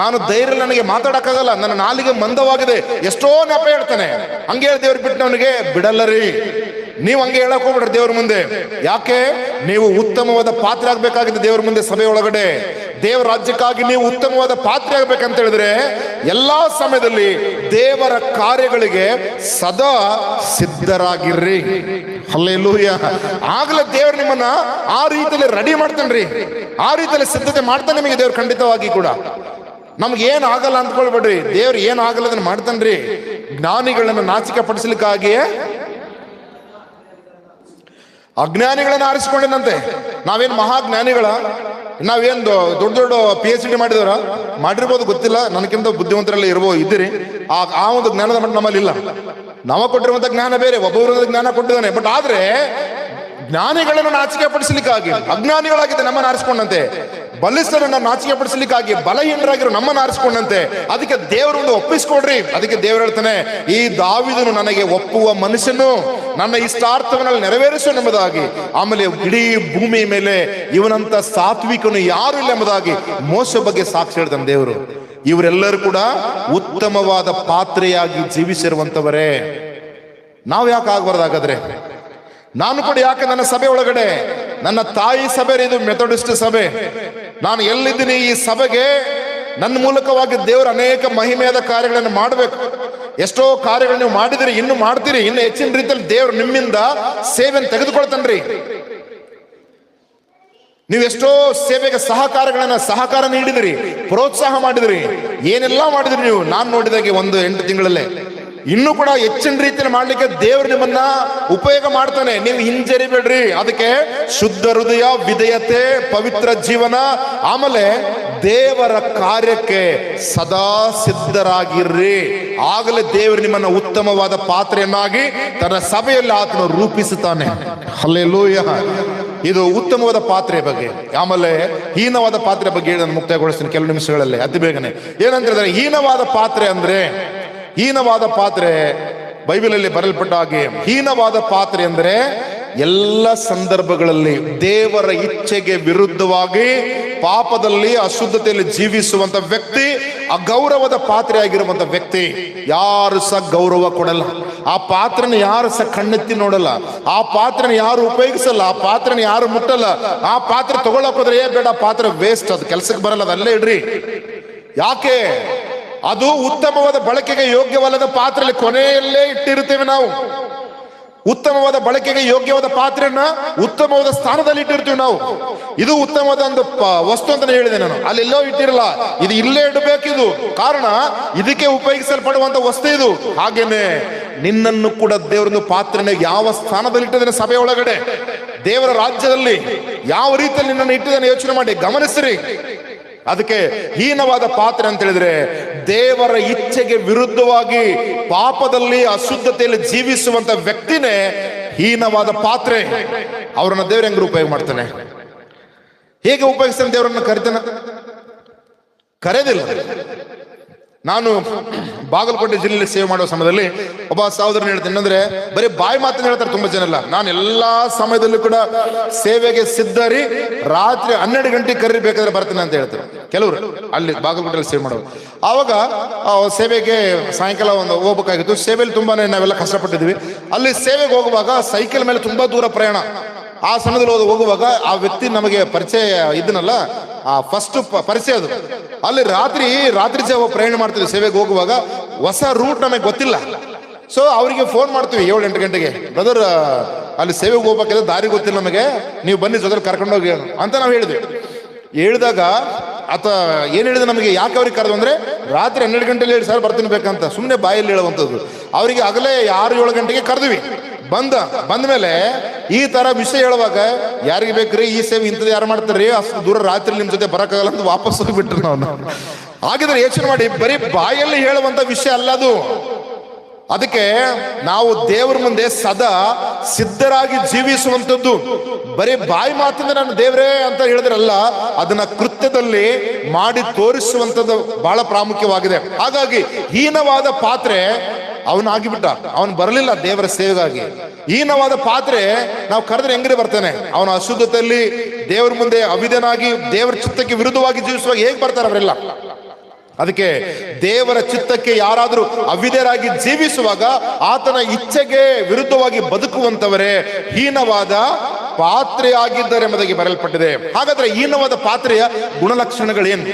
ನಾನು ಧೈರ್ಯ, ನನಗೆ ಮಾತಾಡಕ್ಕಾಗಲ್ಲ, ನನ್ನ ನಾಲಿಗೆ ಮಂದವಾಗಿದೆ, ಎಷ್ಟೋ ನೆಪ ಹೇಳ್ತಾನೆ. ಹಂಗೆ ಹೇಳಿ ದೇವ್ರು ಬಿಟ್ಟವನಿಗೆ ಬಿಡಲ್ಲ ರೀ. ನೀವು ಹಂಗೆ ಹೇಳಕ್ ಹೋಗ್ಬಿಡ್ರಿ ದೇವ್ರ ಮುಂದೆ. ಯಾಕೆ? ನೀವು ಉತ್ತಮವಾದ ಪಾತ್ರೆ ಆಗ್ಬೇಕಾಗಿದೆ ದೇವ್ರ ಮುಂದೆ. ಸಭೆ ಒಳಗಡೆ ದೇವರ ರಾಜ್ಯಕ್ಕಾಗಿ ನೀವು ಉತ್ತಮವಾದ ಪಾತ್ರೆ ಆಗ್ಬೇಕಂತ ಹೇಳಿದ್ರೆ ಎಲ್ಲಾ ಸಮಯದಲ್ಲಿ ದೇವರ ಕಾರ್ಯಗಳಿಗೆ ಸದಾ ಸಿದ್ಧರಾಗಿರ್ರಿ. ಹಲ್ಲೆಲೂಯಾ. ಆಗ್ಲೇ ದೇವ್ರು ನಿಮ್ಮನ್ನ ಆ ರೀತಿಯಲ್ಲಿ ರೆಡಿ ಮಾಡ್ತಾನ್ರಿ, ಆ ರೀತಿಯಲ್ಲಿ ಸಿದ್ಧತೆ ಮಾಡ್ತಾನೆ ನಿಮಗೆ ದೇವ್ರು. ಖಂಡಿತವಾಗಿ ಕೂಡ ನಮ್ಗೆ ಏನು ಆಗಲ್ಲ ಅಂದ್ಕೊಳ್ಬೇಡ್ರಿ, ದೇವ್ರು ಏನು ಆಗಲ್ಲ ಅದನ್ನ ಮಾಡ್ತಾನ್ರಿ. ಜ್ಞಾನಿಗಳನ್ನು ನಾಚಿಕೆ ಪಡಿಸಲಿಕ್ಕಾಗಿಯೇ ಅಜ್ಞಾನಿಗಳನ್ನ ಆರಿಸಿಕೊಂಡೇನಂತೆ. ನಾವೇನು ಮಹಾಜ್ಞಾನಿಗಳ? ನಾವೇನು ದೊಡ್ಡ ದೊಡ್ಡ PhD ಮಾಡಿದವರ? ಮಾಡಿರ್ಬೋದು, ಗೊತ್ತಿಲ್ಲ, ನನಗಿಂತ ಬುದ್ಧಿವಂತರೆಲ್ಲ ಇದ್ದೀರಿ. ಆ ಒಂದು ಜ್ಞಾನದ ಮಟ್ಟ ನಮ್ಮಲ್ಲಿ ಇಲ್ಲ. ನಾವು ಕೊಟ್ಟಿರುವಂತ ಜ್ಞಾನ ಬೇರೆ, ಒಬ್ಬೊಬ್ಬರ ಜ್ಞಾನ ಕೊಟ್ಟಿದ್ದಾನೆ. ಬಟ್ ಆದ್ರೆ ಜ್ಞಾನಿಗಳನ್ನು ನಾಚಿಕೆ ಪಡಿಸಲಿಕ್ಕಾಗಿ ಅಜ್ಞಾನಿಗಳಾಗಿದ್ದ ನಮ್ಮನ್ನು ಆರಿಸಿಕೊಂಡಂತೆ, ಬಲಿಷ್ಠರನ್ನ ನಾಚಿಕೆ ಪಡಿಸಲಿಕ್ಕಾಗಿ ಬಲಹೀನರಾಗಿರೋ ನಮ್ಮನ್ನು ಆರಿಸಿಕೊಂಡಂತೆ. ಅದಕ್ಕೆ ದೇವರೊಂದು ಒಪ್ಪಿಸ್ಕೊಡ್ರಿ. ಅದಕ್ಕೆ ದೇವರು ಹೇಳ್ತಾನೆ, ಈ ದಾವೀದನು ನನಗೆ ಒಪ್ಪುವ ಮನುಷ್ಯನು, ನನ್ನ ಇಷ್ಟಾರ್ಥವನ್ನೆಲ್ಲ ನೆರವೇರಿಸುವ. ಆಮೇಲೆ ಇಡೀ ಭೂಮಿ ಮೇಲೆ ಇವನಂತ ಸಾತ್ವಿಕನು ಯಾರು ಇಲ್ಲ ಎಂಬುದಾಗಿ ಮೋಶೆ ಬಗ್ಗೆ ಸಾಕ್ಷಿ ಹೇಳ್ತಾನೆ ದೇವರು. ಇವರೆಲ್ಲರೂ ಕೂಡ ಉತ್ತಮವಾದ ಪಾತ್ರೆಯಾಗಿ ಜೀವಿಸಿರುವಂತವರೇ. ನಾವು ಯಾಕೆ ಆಗ್ಬಾರ್ದಾಗಾದ್ರೆ? ನಾನು ಕೂಡ ಯಾಕೆ ನನ್ನ ಸಭೆ ಒಳಗಡೆ, ನನ್ನ ತಾಯಿ ಸಭೆ, ಇದು ಮೆಥಡಿಸ್ಟ್ ಸಭೆ, ನಾನು ಎಲ್ಲಿದ್ದೀನಿ ಈ ಸಭೆಗೆ ನನ್ನ ಮೂಲಕವಾಗಿ ದೇವರು ಅನೇಕ ಮಹಿಮೆಯಾದ ಕಾರ್ಯಗಳನ್ನು ಮಾಡಬೇಕು. ಎಷ್ಟೋ ಕಾರ್ಯಗಳು ನೀವು ಮಾಡಿದಿರಿ, ಇನ್ನು ಮಾಡ್ತೀರಿ, ಇನ್ನು ಹೆಚ್ಚಿನ ರೀತಿಯಲ್ಲಿ ದೇವರು ನಿಮ್ಮಿಂದ ಸೇವೆಯನ್ನು ತೆಗೆದುಕೊಳ್ತಾನ್ರಿ. ನೀವೆಷ್ಟೋ ಸೇವೆಗೆ ಸಹಕಾರ ನೀಡಿದಿರಿ, ಪ್ರೋತ್ಸಾಹ ಮಾಡಿದಿರಿ, ಏನೆಲ್ಲ ಮಾಡಿದ್ರಿ ನೀವು. ನಾನು ನೋಡಿದಾಗೆ 8 ತಿಂಗಳಲ್ಲೇ ಇನ್ನೂ ಕೂಡ ಹೆಚ್ಚಿನ ರೀತಿಯಲ್ಲಿ ಮಾಡ್ಲಿಕ್ಕೆ ದೇವರು ನಿಮ್ಮನ್ನ ಉಪಯೋಗ ಮಾಡ್ತಾನೆ. ನೀವು ಹಿಂಜರಿಬೇಡ್ರಿ. ಅದಕ್ಕೆ ಶುದ್ಧ ಹೃದಯ, ವಿಧೇಯತೆ, ಪವಿತ್ರ ಜೀವನ, ಆಮೇಲೆ ದೇವರ ಕಾರ್ಯಕ್ಕೆ ಸದಾ ಸಿದ್ಧರಾಗಿರ್ರಿ. ಆಗಲೇ ದೇವರು ನಿಮ್ಮನ್ನ ಉತ್ತಮವಾದ ಪಾತ್ರೆಯನ್ನಾಗಿ ತನ್ನ ಸಭೆಯಲ್ಲಿ ಆತನು ರೂಪಿಸುತ್ತಾನೆ. ಹಲ್ಲೆಲೂಯ. ಇದು ಉತ್ತಮವಾದ ಪಾತ್ರೆ ಬಗ್ಗೆ. ಆಮೇಲೆ ಹೀನವಾದ ಪಾತ್ರೆ ಬಗ್ಗೆ ನಾನು ಮುಕ್ತಾಯಗೊಳಿಸ್ತೀನಿ ಕೆಲವು ನಿಮಿಷಗಳಲ್ಲಿ, ಅತಿ ಬೇಗನೆ. ಏನಂತ ಹೇಳಿದ್ರೆ, ಹೀನವಾದ ಪಾತ್ರೆ ಅಂದ್ರೆ, ಹೀನವಾದ ಪಾತ್ರೆ ಬೈಬಲಲ್ಲಿ ಬರೆಯಲ್ಪಟ್ಟ ಹಾಗೆ, ಹೀನವಾದ ಪಾತ್ರೆ ಅಂದ್ರೆ ಎಲ್ಲ ಸಂದರ್ಭಗಳಲ್ಲಿ ದೇವರ ಇಚ್ಛೆಗೆ ವಿರುದ್ಧವಾಗಿ ಪಾಪದಲ್ಲಿ, ಅಶುದ್ಧತೆಯಲ್ಲಿ ಜೀವಿಸುವಂತ ವ್ಯಕ್ತಿ, ಅಗೌರವದ ಪಾತ್ರೆ ಆಗಿರುವಂತ ವ್ಯಕ್ತಿ. ಯಾರು ಸಹ ಗೌರವ ಕೊಡಲ್ಲ, ಆ ಪಾತ್ರನ ಯಾರು ಸಹ ಕಣ್ಣೆತ್ತಿ ನೋಡಲ್ಲ, ಆ ಪಾತ್ರನ ಯಾರು ಉಪಯೋಗಿಸಲ್ಲ, ಆ ಪಾತ್ರನ ಯಾರು ಮುಟ್ಟಲ್ಲ. ಆ ಪಾತ್ರೆ ತಗೊಳಕ್ ಹೋದ್ರೆ ಬೇಡ, ಪಾತ್ರ ವೇಸ್ಟ್, ಅದು ಕೆಲಸಕ್ಕೆ ಬರಲ್ಲ, ಅದು ಅಲ್ಲೇ ಇಡ್ರಿ. ಯಾಕೆ? ಅದು ಉತ್ತಮವಾದ ಬಳಕೆಗೆ ಯೋಗ್ಯವಲ್ಲದ ಪಾತ್ರೆಯಲ್ಲಿ ಕೊನೆಯಲ್ಲೇ ಇಟ್ಟಿರುತ್ತೇವೆ ನಾವು. ಉತ್ತಮವಾದ ಬಳಕೆಗೆ ಯೋಗ್ಯವಾದ ಪಾತ್ರೆಯನ್ನ ಉತ್ತಮವಾದ ಸ್ಥಾನದಲ್ಲಿ ಇಟ್ಟಿರ್ತೀವಿ ನಾವು. ಇದು ಉತ್ತಮವಾದ ಒಂದು ವಸ್ತು ಅಂತ ಹೇಳಿದೆ ನಾನು, ಅಲ್ಲೆಲ್ಲೋ ಇಟ್ಟಿರಲ್ಲ, ಇದು ಇಲ್ಲೇ ಇಡಬೇಕಿದು. ಕಾರಣ ಇದಕ್ಕೆ ಉಪಯೋಗಿಸಲ್ಪಡುವಂತ ವಸ್ತು ಇದು. ಹಾಗೇನೆ ನಿನ್ನನ್ನು ಕೂಡ ದೇವರೊಂದು ಪಾತ್ರೆನ ಯಾವ ಸ್ಥಾನದಲ್ಲಿ ಇಟ್ಟಿದ್ದಾನೆ ಸಭೆ ಒಳಗಡೆ, ದೇವರ ರಾಜ್ಯದಲ್ಲಿ ಯಾವ ರೀತಿಯಲ್ಲಿ ನಿನ್ನನ್ನು ಇಟ್ಟಿದ್ದಾನೆ ಯೋಚನೆ ಮಾಡಿ, ಗಮನಿಸ್ರಿ. ಅದಕ್ಕೆ ಹೀನವಾದ ಪಾತ್ರೆ ಅಂತ ಹೇಳಿದ್ರೆ, ದೇವರ ಇಚ್ಛೆಗೆ ವಿರುದ್ಧವಾಗಿ ಪಾಪದಲ್ಲಿ, ಅಶುದ್ಧತೆಯಲ್ಲಿ ಜೀವಿಸುವಂತ ವ್ಯಕ್ತಿನೇ ಹೀನವಾದ ಪಾತ್ರೆ. ಅವರನ್ನ ದೇವ್ರ ಹೆಂಗ್ ಉಪಯೋಗ ಮಾಡ್ತಾನೆ? ಹೇಗೆ ಉಪಯೋಗಿಸ್ತಾನೆ? ದೇವರನ್ನ ಕರಿತಾನೆ? ಕರೆಯೋದಿಲ್ಲ. ನಾನು ಬಾಗಲಕೋಟೆ ಜಿಲ್ಲೆಯಲ್ಲಿ ಸೇವೆ ಮಾಡುವ ಸಮಯದಲ್ಲಿ ಒಬ್ಬ ಸಹೋದರನ ಹೇಳ್ತೇನೆ, ಅಂದ್ರೆ ಬರೀ ಬಾಯಿ ಮಾತನ್ನ ಹೇಳ್ತಾರೆ ತುಂಬಾ ಜನ ಎಲ್ಲ. ನಾನು ಎಲ್ಲಾ ಸಮಯದಲ್ಲೂ ಕೂಡ ಸೇವೆಗೆ ಸಿದ್ಧರಿ, ರಾತ್ರಿ 12 ಗಂಟೆಗೆ ಕರಿಬೇಕಾದ್ರೆ ಬರ್ತೀನಿ ಅಂತ ಹೇಳ್ತಾರೆ ಕೆಲವರು. ಅಲ್ಲಿ ಬಾಗಲಕೋಟೆಯಲ್ಲಿ ಸೇವೆ ಮಾಡೋರು. ಆವಾಗ ಸೇವೆಗೆ ಸಾಯಂಕಾಲ ಹೋಗ್ಬೇಕಾಗಿತ್ತು. ಸೇವೆಯಲ್ಲಿ ತುಂಬಾನೇ ನಾವೆಲ್ಲ ಕಷ್ಟಪಟ್ಟಿದ್ವಿ. ಅಲ್ಲಿ ಸೇವೆಗೆ ಹೋಗುವಾಗ ಸೈಕಲ್ ಮೇಲೆ ತುಂಬಾ ದೂರ ಪ್ರಯಾಣ. ಆ ಸಮಯದಲ್ಲಿ ಹೋಗುವಾಗ ಆ ವ್ಯಕ್ತಿ ನಮಗೆ ಪರಿಚಯ ಇದ್ದನಲ್ಲ, ಆ ಫಸ್ಟ್ ಪರಿಚಯ ಅದು. ಅಲ್ಲಿ ರಾತ್ರಿ ಜಾವ ಪ್ರಯಾಣ ಮಾಡ್ತೀವಿ ಸೇವೆಗೆ ಹೋಗುವಾಗ. ಹೊಸ ರೂಟ್ ನಮಗೆ ಗೊತ್ತಿಲ್ಲ. ಸೊ ಅವರಿಗೆ ಫೋನ್ ಮಾಡ್ತೀವಿ 7-8 ಗಂಟೆಗೆ, ಬ್ರದರ್ ಅಲ್ಲಿ ಸೇವೆಗೆ ಹೋಗ್ಬೇಕಾದ್ರೆ ದಾರಿ ಗೊತ್ತಿಲ್ಲ ನಮಗೆ, ನೀವು ಬನ್ನಿ ಜೊತೆ ಕರ್ಕೊಂಡೋಗಿ ಅಂತ ನಾವು ಹೇಳಿದ್ವಿ. ಹೇಳಿದಾಗ ಆತ ಏನ್ ಹೇಳಿದ ನಮಗೆ, ಯಾಕೆ ಅವ್ರಿಗೆ ಕರೆದು ಅಂದ್ರೆ ರಾತ್ರಿ 12 ಗಂಟೆಲಿ ಹೇಳಿ ಸರ್ ಬರ್ತೀನಿ ಬೇಕಂತ ಸುಮ್ಮನೆ ಬಾಯಲ್ಲಿ ಹೇಳುವಂಥದ್ದು. ಅವರಿಗೆ ಆಗಲೇ 6-7 ಗಂಟೆಗೆ ಕರೆದ್ವಿ. ಬಂದ ಮೇಲೆ ಈ ತರ ವಿಷಯ ಹೇಳುವಾಗ, ಯಾರಿಗೆ ಬೇಕ್ರಿ ಈ ಸೇವೆ ಇಂಥದ್ದು ಯಾರು ಮಾಡ್ತಾರ್ರಿ, ಅಷ್ಟು ದೂರ ರಾತ್ರಿ ನಿಮ್ ಜೊತೆ ಬರಕ್ಕಾಗಲ್ಲ ಅಂತ ವಾಪಸ್ ಹೋಗ್ಬಿಟ್ರು ನಾವು. ಹಾಗಿದ್ರೆ ಯೋಚನೆ ಮಾಡಿ, ಬರೀ ಬಾಯಲ್ಲಿ ಹೇಳುವಂತ ವಿಷಯ ಅಲ್ಲ ಅದು. ಅದಕ್ಕೆ ನಾವು ದೇವರ ಮುಂದೆ ಸದಾ ಸಿದ್ಧರಾಗಿ ಜೀವಿಸುವಂಥದ್ದು. ಬರೀ ಬಾಯಿ ಮಾತಿಂದ ನಾನು ದೇವರೇ ಅಂತ ಹೇಳಿದ್ರಲ್ಲ, ಅದನ್ನ ಕೃತ್ಯದಲ್ಲಿ ಮಾಡಿ ತೋರಿಸುವಂಥದ್ದು ಬಹಳ ಪ್ರಾಮುಖ್ಯವಾಗಿದೆ. ಹಾಗಾಗಿ ಹೀನವಾದ ಪಾತ್ರೆ ಅವನಾಗಿಬಿಟ್ಟ, ಅವನು ಬರಲಿಲ್ಲ ದೇವರ ಸೇವೆಗಾಗಿ. ಹೀನವಾದ ಪಾತ್ರೆ ನಾವು ಕರೆದ್ರೆ ಹೆಂಗ್ರಿ ಬರ್ತಾನೆ? ಅವನ ಅಶುದ್ಧತೆಯಲ್ಲಿ ದೇವರ ಮುಂದೆ ಅವಿಧನಾಗಿ ದೇವರ ಚಿತ್ತಕ್ಕೆ ವಿರುದ್ಧವಾಗಿ ಜೀವಿಸುವಾಗ ಹೇಗೆ ಬರ್ತಾರೆ ಅವರೆಲ್ಲ? ಅದಕ್ಕೆ ದೇವರ ಚಿತ್ತಕ್ಕೆ ಯಾರಾದರೂ ಅವಿಧೇಯರಾಗಿ ಜೀವಿಸುವಾಗ ಆತನ ಇಚ್ಛೆಗೆ ವಿರುದ್ಧವಾಗಿ ಬದುಕುವಂತವರೇ ಹೀನವಾದ ಪಾತ್ರೆಯಾಗಿದ್ದಾರೆ ಎಂಬುದಾಗಿ ಬರೆಯಲ್ಪಟ್ಟಿದೆ. ಹಾಗಾದ್ರೆ ಹೀನವಾದ ಪಾತ್ರೆಯ ಗುಣಲಕ್ಷಣಗಳೇನು?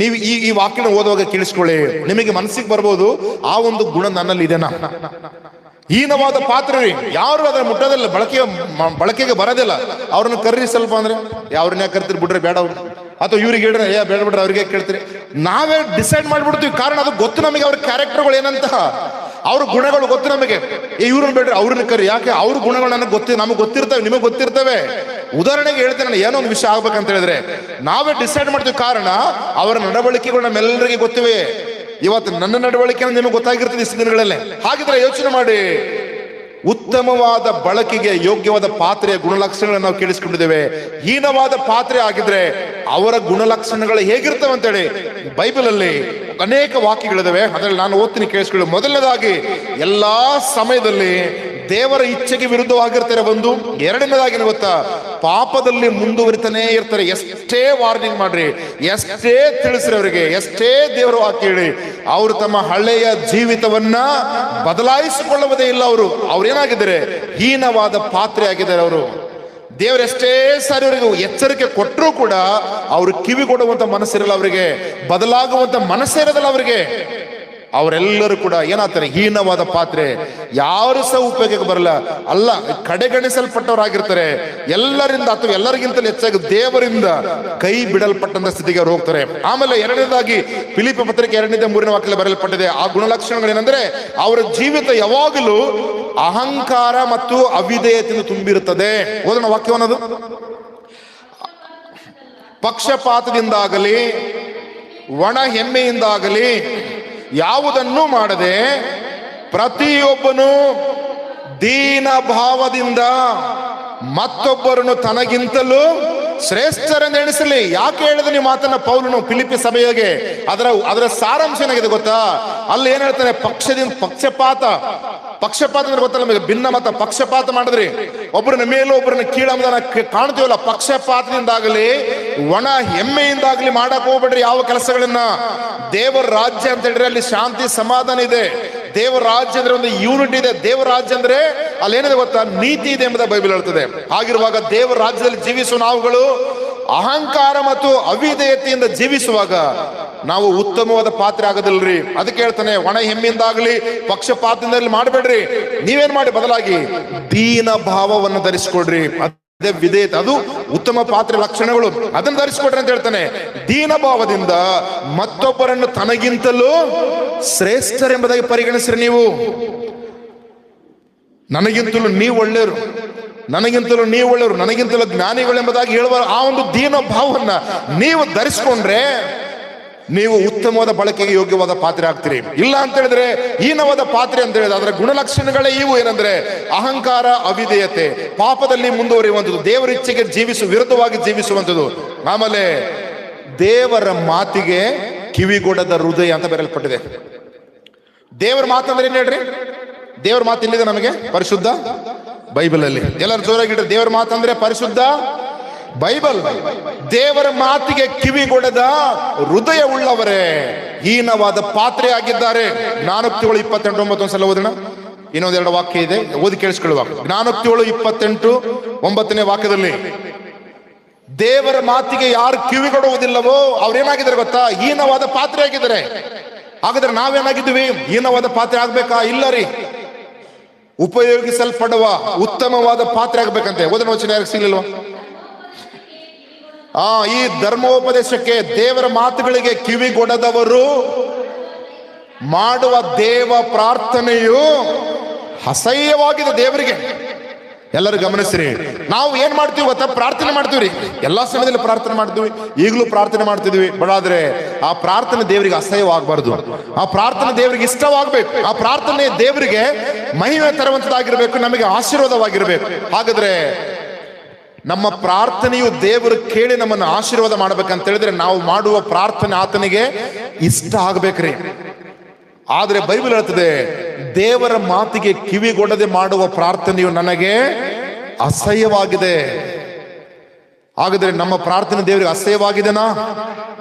ನೀವು ಈ ವಾಕ್ಯನ ಓದುವಾಗ ಕೇಳಿಸ್ಕೊಳ್ಳಿ, ನಿಮಗೆ ಮನಸ್ಸಿಗೆ ಬರ್ಬೋದು, ಆ ಒಂದು ಗುಣ ನನ್ನಲ್ಲಿ ಇದೆನಾ? ಹೀನವಾದ ಪಾತ್ರೆ ಯಾರು ಅದರ ಮುಟ್ಟೋದಿಲ್ಲ, ಬಳಕೆಗೆ ಬರೋದಿಲ್ಲ. ಅವ್ರನ್ನ ಕರ್ರಿ ಸ್ವಲ್ಪ ಅಂದ್ರೆ, ಅವ್ರನ್ನ ಕರ್ತೀರಿ ಬಿಡ್ರಿ, ಬೇಡ ಅವ್ರು, ಅಥವಾ ಇವ್ರಿಗೆ ಹೇಳ್ರೆ ಬೇಡ ಬಿಡ್ರಿ, ಅವ್ರಿಗೆ ಕೇಳ್ತೀರಿ. ನಾವೇ ಡಿಸೈಡ್ ಮಾಡ್ಬಿಡ್ತೀವಿ. ಕಾರಣ ಅದು ಗೊತ್ತು ನಮಗೆ, ಅವ್ರ ಕ್ಯಾರೆಕ್ಟರ್ಗಳು ಏನಂತ. ಅವ್ರ ಗುಣಗಳು ಗೊತ್ತು ನಮಗೆ. ಇವ್ರನ್ನ ಬೇಡ್ರಿ, ಅವ್ರನ್ನ ಕರಿ, ಯಾಕೆ ಅವ್ರ ಗುಣಗಳು ನನಗೆ ನಮಗೆ ಗೊತ್ತಿರ್ತವೆ, ನಿಮಗೆ ಗೊತ್ತಿರ್ತವೆ. ಉದಾಹರಣೆಗೆ ಹೇಳ್ತೇನೆ, ನಾನು ಏನೋ ಒಂದು ವಿಷಯ ಆಗ್ಬೇಕಂತ ಹೇಳಿದ್ರೆ ನಾವೇ ಡಿಸೈಡ್ ಮಾಡ್ತೀವಿ. ಕಾರಣ ಅವರ ನಡವಳಿಕೆಗಳು ನಮ್ಮೆಲ್ಲರಿಗೆ ಗೊತ್ತಿವೆ. ಇವತ್ತು ನನ್ನ ನಡವಳಿಕೆ ನಿಮಗೆ ಗೊತ್ತಾಗಿರ್ತದೆ ಇಷ್ಟು ದಿನಗಳಲ್ಲೇ. ಹಾಗಿದ್ರೆ ಯೋಚನೆ ಮಾಡಿ, ಉತ್ತಮವಾದ ಬಳಕೆಗೆ ಯೋಗ್ಯವಾದ ಪಾತ್ರೆಯ ಗುಣಲಕ್ಷಣಗಳನ್ನು ನಾವು ಕೇಳಿಸ್ಕೊಂಡಿದ್ದೇವೆ. ಹೀನವಾದ ಪಾತ್ರೆ ಆಗಿದ್ರೆ ಅವರ ಗುಣಲಕ್ಷಣಗಳು ಹೇಗಿರ್ತವೆ ಅಂತೇಳಿ ಬೈಬಲ್ ಅಲ್ಲಿ ಅನೇಕ ವಾಕ್ಯಗಳಿದಾವೆ. ಅದರಲ್ಲಿ ನಾನು ಓದ್ತೀನಿ, ಕೇಳಿಸ್ಕೊಳ್ಳಿ. ಮೊದಲನೇದಾಗಿ, ಎಲ್ಲಾ ಸಮಯದಲ್ಲಿ ದೇವರ ಇಚ್ಛೆಗೆ ವಿರುದ್ಧವಾಗಿರ್ತಾರೆ ಒಂದು. ಎರಡನೇದಾಗಿ ಏನು ಗೊತ್ತಾ, ಪಾಪದಲ್ಲಿ ಮುಂದುವರಿತಾನೇ ಇರ್ತಾರೆ. ಎಷ್ಟೇ ವಾರ್ನಿಂಗ್ ಮಾಡ್ರಿ, ಎಷ್ಟೇ ತಿಳಿಸ್ರಿ ಅವರಿಗೆ, ಎಷ್ಟೇ ದೇವರು ವಾಕ್ಯ ಹೇಳಿ, ಅವರು ತಮ್ಮ ಹಳೆಯ ಜೀವಿತವನ್ನ ಬದಲಾಯಿಸಿಕೊಳ್ಳುವುದೇ ಇಲ್ಲ. ಅವ್ರೇನಾಗಿದ್ದಾರೆ, ಹೀನವಾದ ಪಾತ್ರೆ ಆಗಿದ್ದಾರೆ. ಅವರು ದೇವರೆಷ್ಟೇ ಸಾರಿ ಅವರಿಗೆ ಎಚ್ಚರಿಕೆ ಕೊಟ್ಟರೂ ಕೂಡ ಅವರು ಕಿವಿ ಕೊಡುವಂತ ಮನಸ್ಸಿರಲ್ಲ, ಅವರಿಗೆ ಬದಲಾಗುವಂತ ಮನಸ್ಸಿರೋದಲ್ಲ ಅವರಿಗೆ. ಅವರೆಲ್ಲರೂ ಕೂಡ ಏನಾಗ್ತಾರೆ, ಹೀನವಾದ ಪಾತ್ರೆ, ಯಾರು ಸಹ ಉಪಯೋಗಕ್ಕೆ ಬರಲ್ಲ, ಅಲ್ಲ ಕಡೆಗಣಿಸಲ್ಪಟ್ಟವರಾಗಿರ್ತಾರೆ. ಎಲ್ಲರಿಂದ ಅಥವಾ ಎಲ್ಲರಿಗಿಂತಲೂ ಹೆಚ್ಚಾಗಿ ದೇವರಿಂದ ಕೈ ಬಿಡಲ್ಪಟ್ಟಂತ ಸ್ಥಿತಿಗೆ ಅವರು ಹೋಗ್ತಾರೆ. ಆಮೇಲೆ ಎರಡನೇದಾಗಿ, ಫಿಲಿಪ್ಪಿ ಪತ್ರಿಕೆ 2-3 ವಾಕ್ಯದಲ್ಲಿ ಬರೆಯಲ್ಪಟ್ಟಿದೆ. ಆ ಗುಣಲಕ್ಷಣಗಳೇನೆಂದ್ರೆ, ಅವರ ಜೀವಿತ ಯಾವಾಗಲೂ ಅಹಂಕಾರ ಮತ್ತು ಅವಿಧೇಯತೆಯಿಂದ ತುಂಬಿರುತ್ತದೆ. ಓದೋಣ ವಾಕ್ಯವನ್ನದು. ಪಕ್ಷಪಾತದಿಂದಾಗಲಿ ಒಣ ಹೆಮ್ಮೆಯಿಂದಾಗಲಿ ಯಾವುದನ್ನೂ ಮಾಡದೆ ಪ್ರತಿಯೊಬ್ಬನು ದೀನ ಭಾವದಿಂದ ಮತ್ತೊಬ್ಬರನ್ನು ತನಗಿಂತಲೂ ಶ್ರೇಷ್ಠರೆಂದೆಣಿಸಲಿ. ಯಾಕೆ ಹೇಳಿದ ನೀವು ಮಾತನ್ನ ಪೌಲನು ಫಿಲಿಪ್ಪಿ ಸಭೆಗೆ? ಅದರ ಸಾರಾಂಶ ಏನಾಗಿದೆ ಗೊತ್ತಾ? ಅಲ್ಲಿ ಏನ್ ಹೇಳ್ತಾನೆ, ಪಕ್ಷಪಾತ ಅಂದ್ರೆ ಗೊತ್ತಲ್ಲ ನಮಗೆ, ಭಿನ್ನ ಮತ. ಪಕ್ಷಪಾತ ಮಾಡಿದ್ರಿ, ಒಬ್ಬರನ್ನ ಮೇಲೂ ಒಬ್ಬರನ್ನ ಕೀಳಂಬುದನ್ನ ಕಾಣ್ತೀವಲ್ಲ. ಪಕ್ಷಪಾತದಿಂದಾಗಲಿ ಒಣ ಹೆಮ್ಮೆಯಿಂದಾಗಲಿ ಮಾಡಕ್ ಹೋಗ್ಬೇಡ್ರಿ ಯಾವ ಕೆಲಸಗಳನ್ನ. ದೇವರ ರಾಜ್ಯ ಅಂತ ಹೇಳಿದ್ರೆ ಅಲ್ಲಿ ಶಾಂತಿ ಸಮಾಧಾನ ಇದೆ. ದೇವರ ರಾಜ್ಯ ಅಂದ್ರೆ ಒಂದು ಯೂನಿಟಿ ಇದೆ. ದೇವರ ರಾಜ್ಯ ಅಂದ್ರೆ ಅಲ್ಲಿ ಏನಿದೆ ಗೊತ್ತಾ, ನೀತಿ ಇದೆ ಎಂಬುದ ಬೈಬಲ್ ಹೇಳ್ತದೆ. ಹಾಗಿರುವಾಗ ದೇವರ ರಾಜ್ಯದಲ್ಲಿ ಜೀವಿಸುವ ನಾವುಗಳು ಅಹಂಕಾರ ಮತ್ತು ಅವಿಧೇಯತೆಯಿಂದ ಜೀವಿಸುವಾಗ ನಾವು ಉತ್ತಮವಾದ ಪಾತ್ರೆ ಆಗೋದಿಲ್ರಿ. ಅದಕ್ಕೆ ಹೇಳ್ತಾನೆ, ಒಣ ಹೆಮ್ಮೆಯಿಂದಾಗಲಿ ಪಕ್ಷಪಾತದಿಂದ ಮಾಡಬೇಡ್ರಿ. ನೀವೇನ್ ಮಾಡಿ, ಬದಲಾಗಿ ದೀನ ಭಾವವನ್ನು ಧರಿಸಿಕೊಡ್ರಿ. ಅದೇ ವಿಧೇಯತೆ, ಅದು ಉತ್ತಮ ಪಾತ್ರೆ ಲಕ್ಷಣಗಳು. ಅದನ್ನು ಧರಿಸಿಕೊಡ್ರಿ ಅಂತ ಹೇಳ್ತಾನೆ. ದೀನ ಭಾವದಿಂದ ಮತ್ತೊಬ್ಬರನ್ನು ತನಗಿಂತಲೂ ಶ್ರೇಷ್ಠರೆಂಬುದಾಗಿ ಪರಿಗಣಿಸ್ರಿ. ನೀವು ನನಗಿಂತಲೂ ನೀವು ಒಳ್ಳೆಯವರು, ನನಗಿಂತಲೂ ನೀವು ಒಳ್ಳೆಯವರು, ನನಗಿಂತಲೂ ಜ್ಞಾನಿಗಳು ಎಂಬುದಾಗಿ ಹೇಳುವ ಆ ಒಂದು ದೀನ ಭಾವವನ್ನ ನೀವು ಧರಿಸಿಕೊಂಡ್ರೆ ನೀವು ಉತ್ತಮವಾದ ಬಳಕೆಗೆ ಯೋಗ್ಯವಾದ ಪಾತ್ರೆ ಆಗ್ತೀರಿ. ಇಲ್ಲ ಅಂತ ಹೇಳಿದ್ರೆ ಹೀನವಾದ ಪಾತ್ರೆ ಅಂತ ಹೇಳಿದ್ರೆ ಅದರ ಗುಣಲಕ್ಷಣಗಳೇ ಇವು. ಏನಂದ್ರೆ ಅಹಂಕಾರ, ಅವಿಧೇಯತೆ, ಪಾಪದಲ್ಲಿ ಮುಂದುವರಿಯುವಂಥದ್ದು, ದೇವರ ಇಚ್ಛೆಗೆ ವಿರುದ್ಧವಾಗಿ ಜೀವಿಸುವಂಥದ್ದು. ಆಮೇಲೆ ದೇವರ ಮಾತಿಗೆ ಕಿವಿಗೊಡದ ಹೃದಯ ಅಂತ ಬರೆಯಲ್ಪಟ್ಟಿದೆ. ದೇವರ ಮಾತಂದ್ರೆ ಏನ್ ಹೇಳ್ರಿ? ದೇವರ ಮಾತು ಇಲ್ಲಿದೆ ನಮಗೆ, ಪರಿಶುದ್ಧ ಬೈಬಲ್ ಅಲ್ಲಿ. ಎಲ್ಲರೂ ಜೋರಾಗಿಡ್ರಿ, ದೇವರ ಮಾತಂದ್ರೆ ಪರಿಶುದ್ಧ ಬೈಬಲ್. ದೇವರ ಮಾತಿಗೆ ಕಿವಿಗೊಡದ ಹೃದಯ ಉಳ್ಳವರೇ ಹೀನವಾದ ಪಾತ್ರೆ ಆಗಿದ್ದಾರೆ. ಜ್ಞಾನೋಕ್ತಿಗಳು 28:9 ಒಂದ್ಸಲ ಓದೋಣ. ಇನ್ನೊಂದೆರಡು ವಾಕ್ಯ ಇದೆ, ಓದಿ ಕೇಳಿಸ್ಕೊಳ್ಳುವ. ಜ್ಞಾನೋಕ್ತಿಗಳು 28:9 ವಾಕ್ಯದಲ್ಲಿ, ದೇವರ ಮಾತಿಗೆ ಯಾರು ಕಿವಿಗೊಡುವುದಿಲ್ಲವೋ ಅವ್ರೇನಾಗಿದ್ದಾರೆ ಗೊತ್ತಾ, ಹೀನವಾದ ಪಾತ್ರೆ ಆಗಿದ್ದಾರೆ. ಹಾಗಾದ್ರೆ ನಾವೇನಾಗಿದ್ದೀವಿ? ಹೀನವಾದ ಪಾತ್ರೆ ಆಗ್ಬೇಕಾ? ಇಲ್ಲ ರೀ, ಉಪಯೋಗಿಸಲ್ಪಡುವ ಉತ್ತಮವಾದ ಪಾತ್ರೆ ಆಗ್ಬೇಕಂತೆ. ಓದನ ವಚನ ಯಾರಿಗೆ ಸಿಗ್ಲಿಲ್ವಾ? ಈ ಧರ್ಮೋಪದೇಶಕ್ಕೆ, ದೇವರ ಮಾತುಗಳಿಗೆ ಕಿವಿಗೊಡದವರು ಮಾಡುವ ದೇವ ಪ್ರಾರ್ಥನೆಯು ಅಸಹ್ಯವಾಗಿದೆ ದೇವರಿಗೆ. ಎಲ್ಲರೂ ಗಮನಿಸ್ರಿ, ನಾವು ಏನ್ ಮಾಡ್ತೀವಿ ಗೊತ್ತಾ? ಪ್ರಾರ್ಥನೆ ಮಾಡ್ತೀವಿ ರೀ, ಎಲ್ಲಾ ಸಮಯದಲ್ಲಿ ಪ್ರಾರ್ಥನೆ ಮಾಡ್ತೀವಿ, ಈಗಲೂ ಪ್ರಾರ್ಥನೆ ಮಾಡ್ತಿದ್ವಿ. ಬಟ್ ಆದ್ರೆ ಆ ಪ್ರಾರ್ಥನೆ ದೇವರಿಗೆ ಅಸಹ್ಯವಾಗಬಾರ್ದು. ಆ ಪ್ರಾರ್ಥನೆ ದೇವರಿಗೆ ಇಷ್ಟವಾಗಬೇಕು. ಆ ಪ್ರಾರ್ಥನೆ ದೇವರಿಗೆ ಮಹಿಮೆ ತರುವಂತದ್ದಾಗಿರ್ಬೇಕು, ನಮಗೆ ಆಶೀರ್ವಾದವಾಗಿರ್ಬೇಕು. ಹಾಗಾದ್ರೆ ನಮ್ಮ ಪ್ರಾರ್ಥನೆಯು ದೇವರು ಕೇಳಿ ನಮ್ಮನ್ನು ಆಶೀರ್ವಾದ ಮಾಡ್ಬೇಕಂತ ಹೇಳಿದ್ರೆ ನಾವು ಮಾಡುವ ಪ್ರಾರ್ಥನೆ ಆತನಿಗೆ ಇಷ್ಟ ಆಗ್ಬೇಕ್ರಿ. ಆದ್ರೆ ಬೈಬಲ್ ಹೇಳ್ತದೆ, ದೇವರ ಮಾತಿಗೆ ಕಿವಿಗೊಡದೆ ಮಾಡುವ ಪ್ರಾರ್ಥನೆಯು ನನಗೆ ಅಸಹ್ಯವಾಗಿದೆ. ಹಾಗಾದ್ರೆ ನಮ್ಮ ಪ್ರಾರ್ಥನೆ ದೇವರಿಗೆ ಅಸಹ್ಯವಾಗಿದೆನಾ?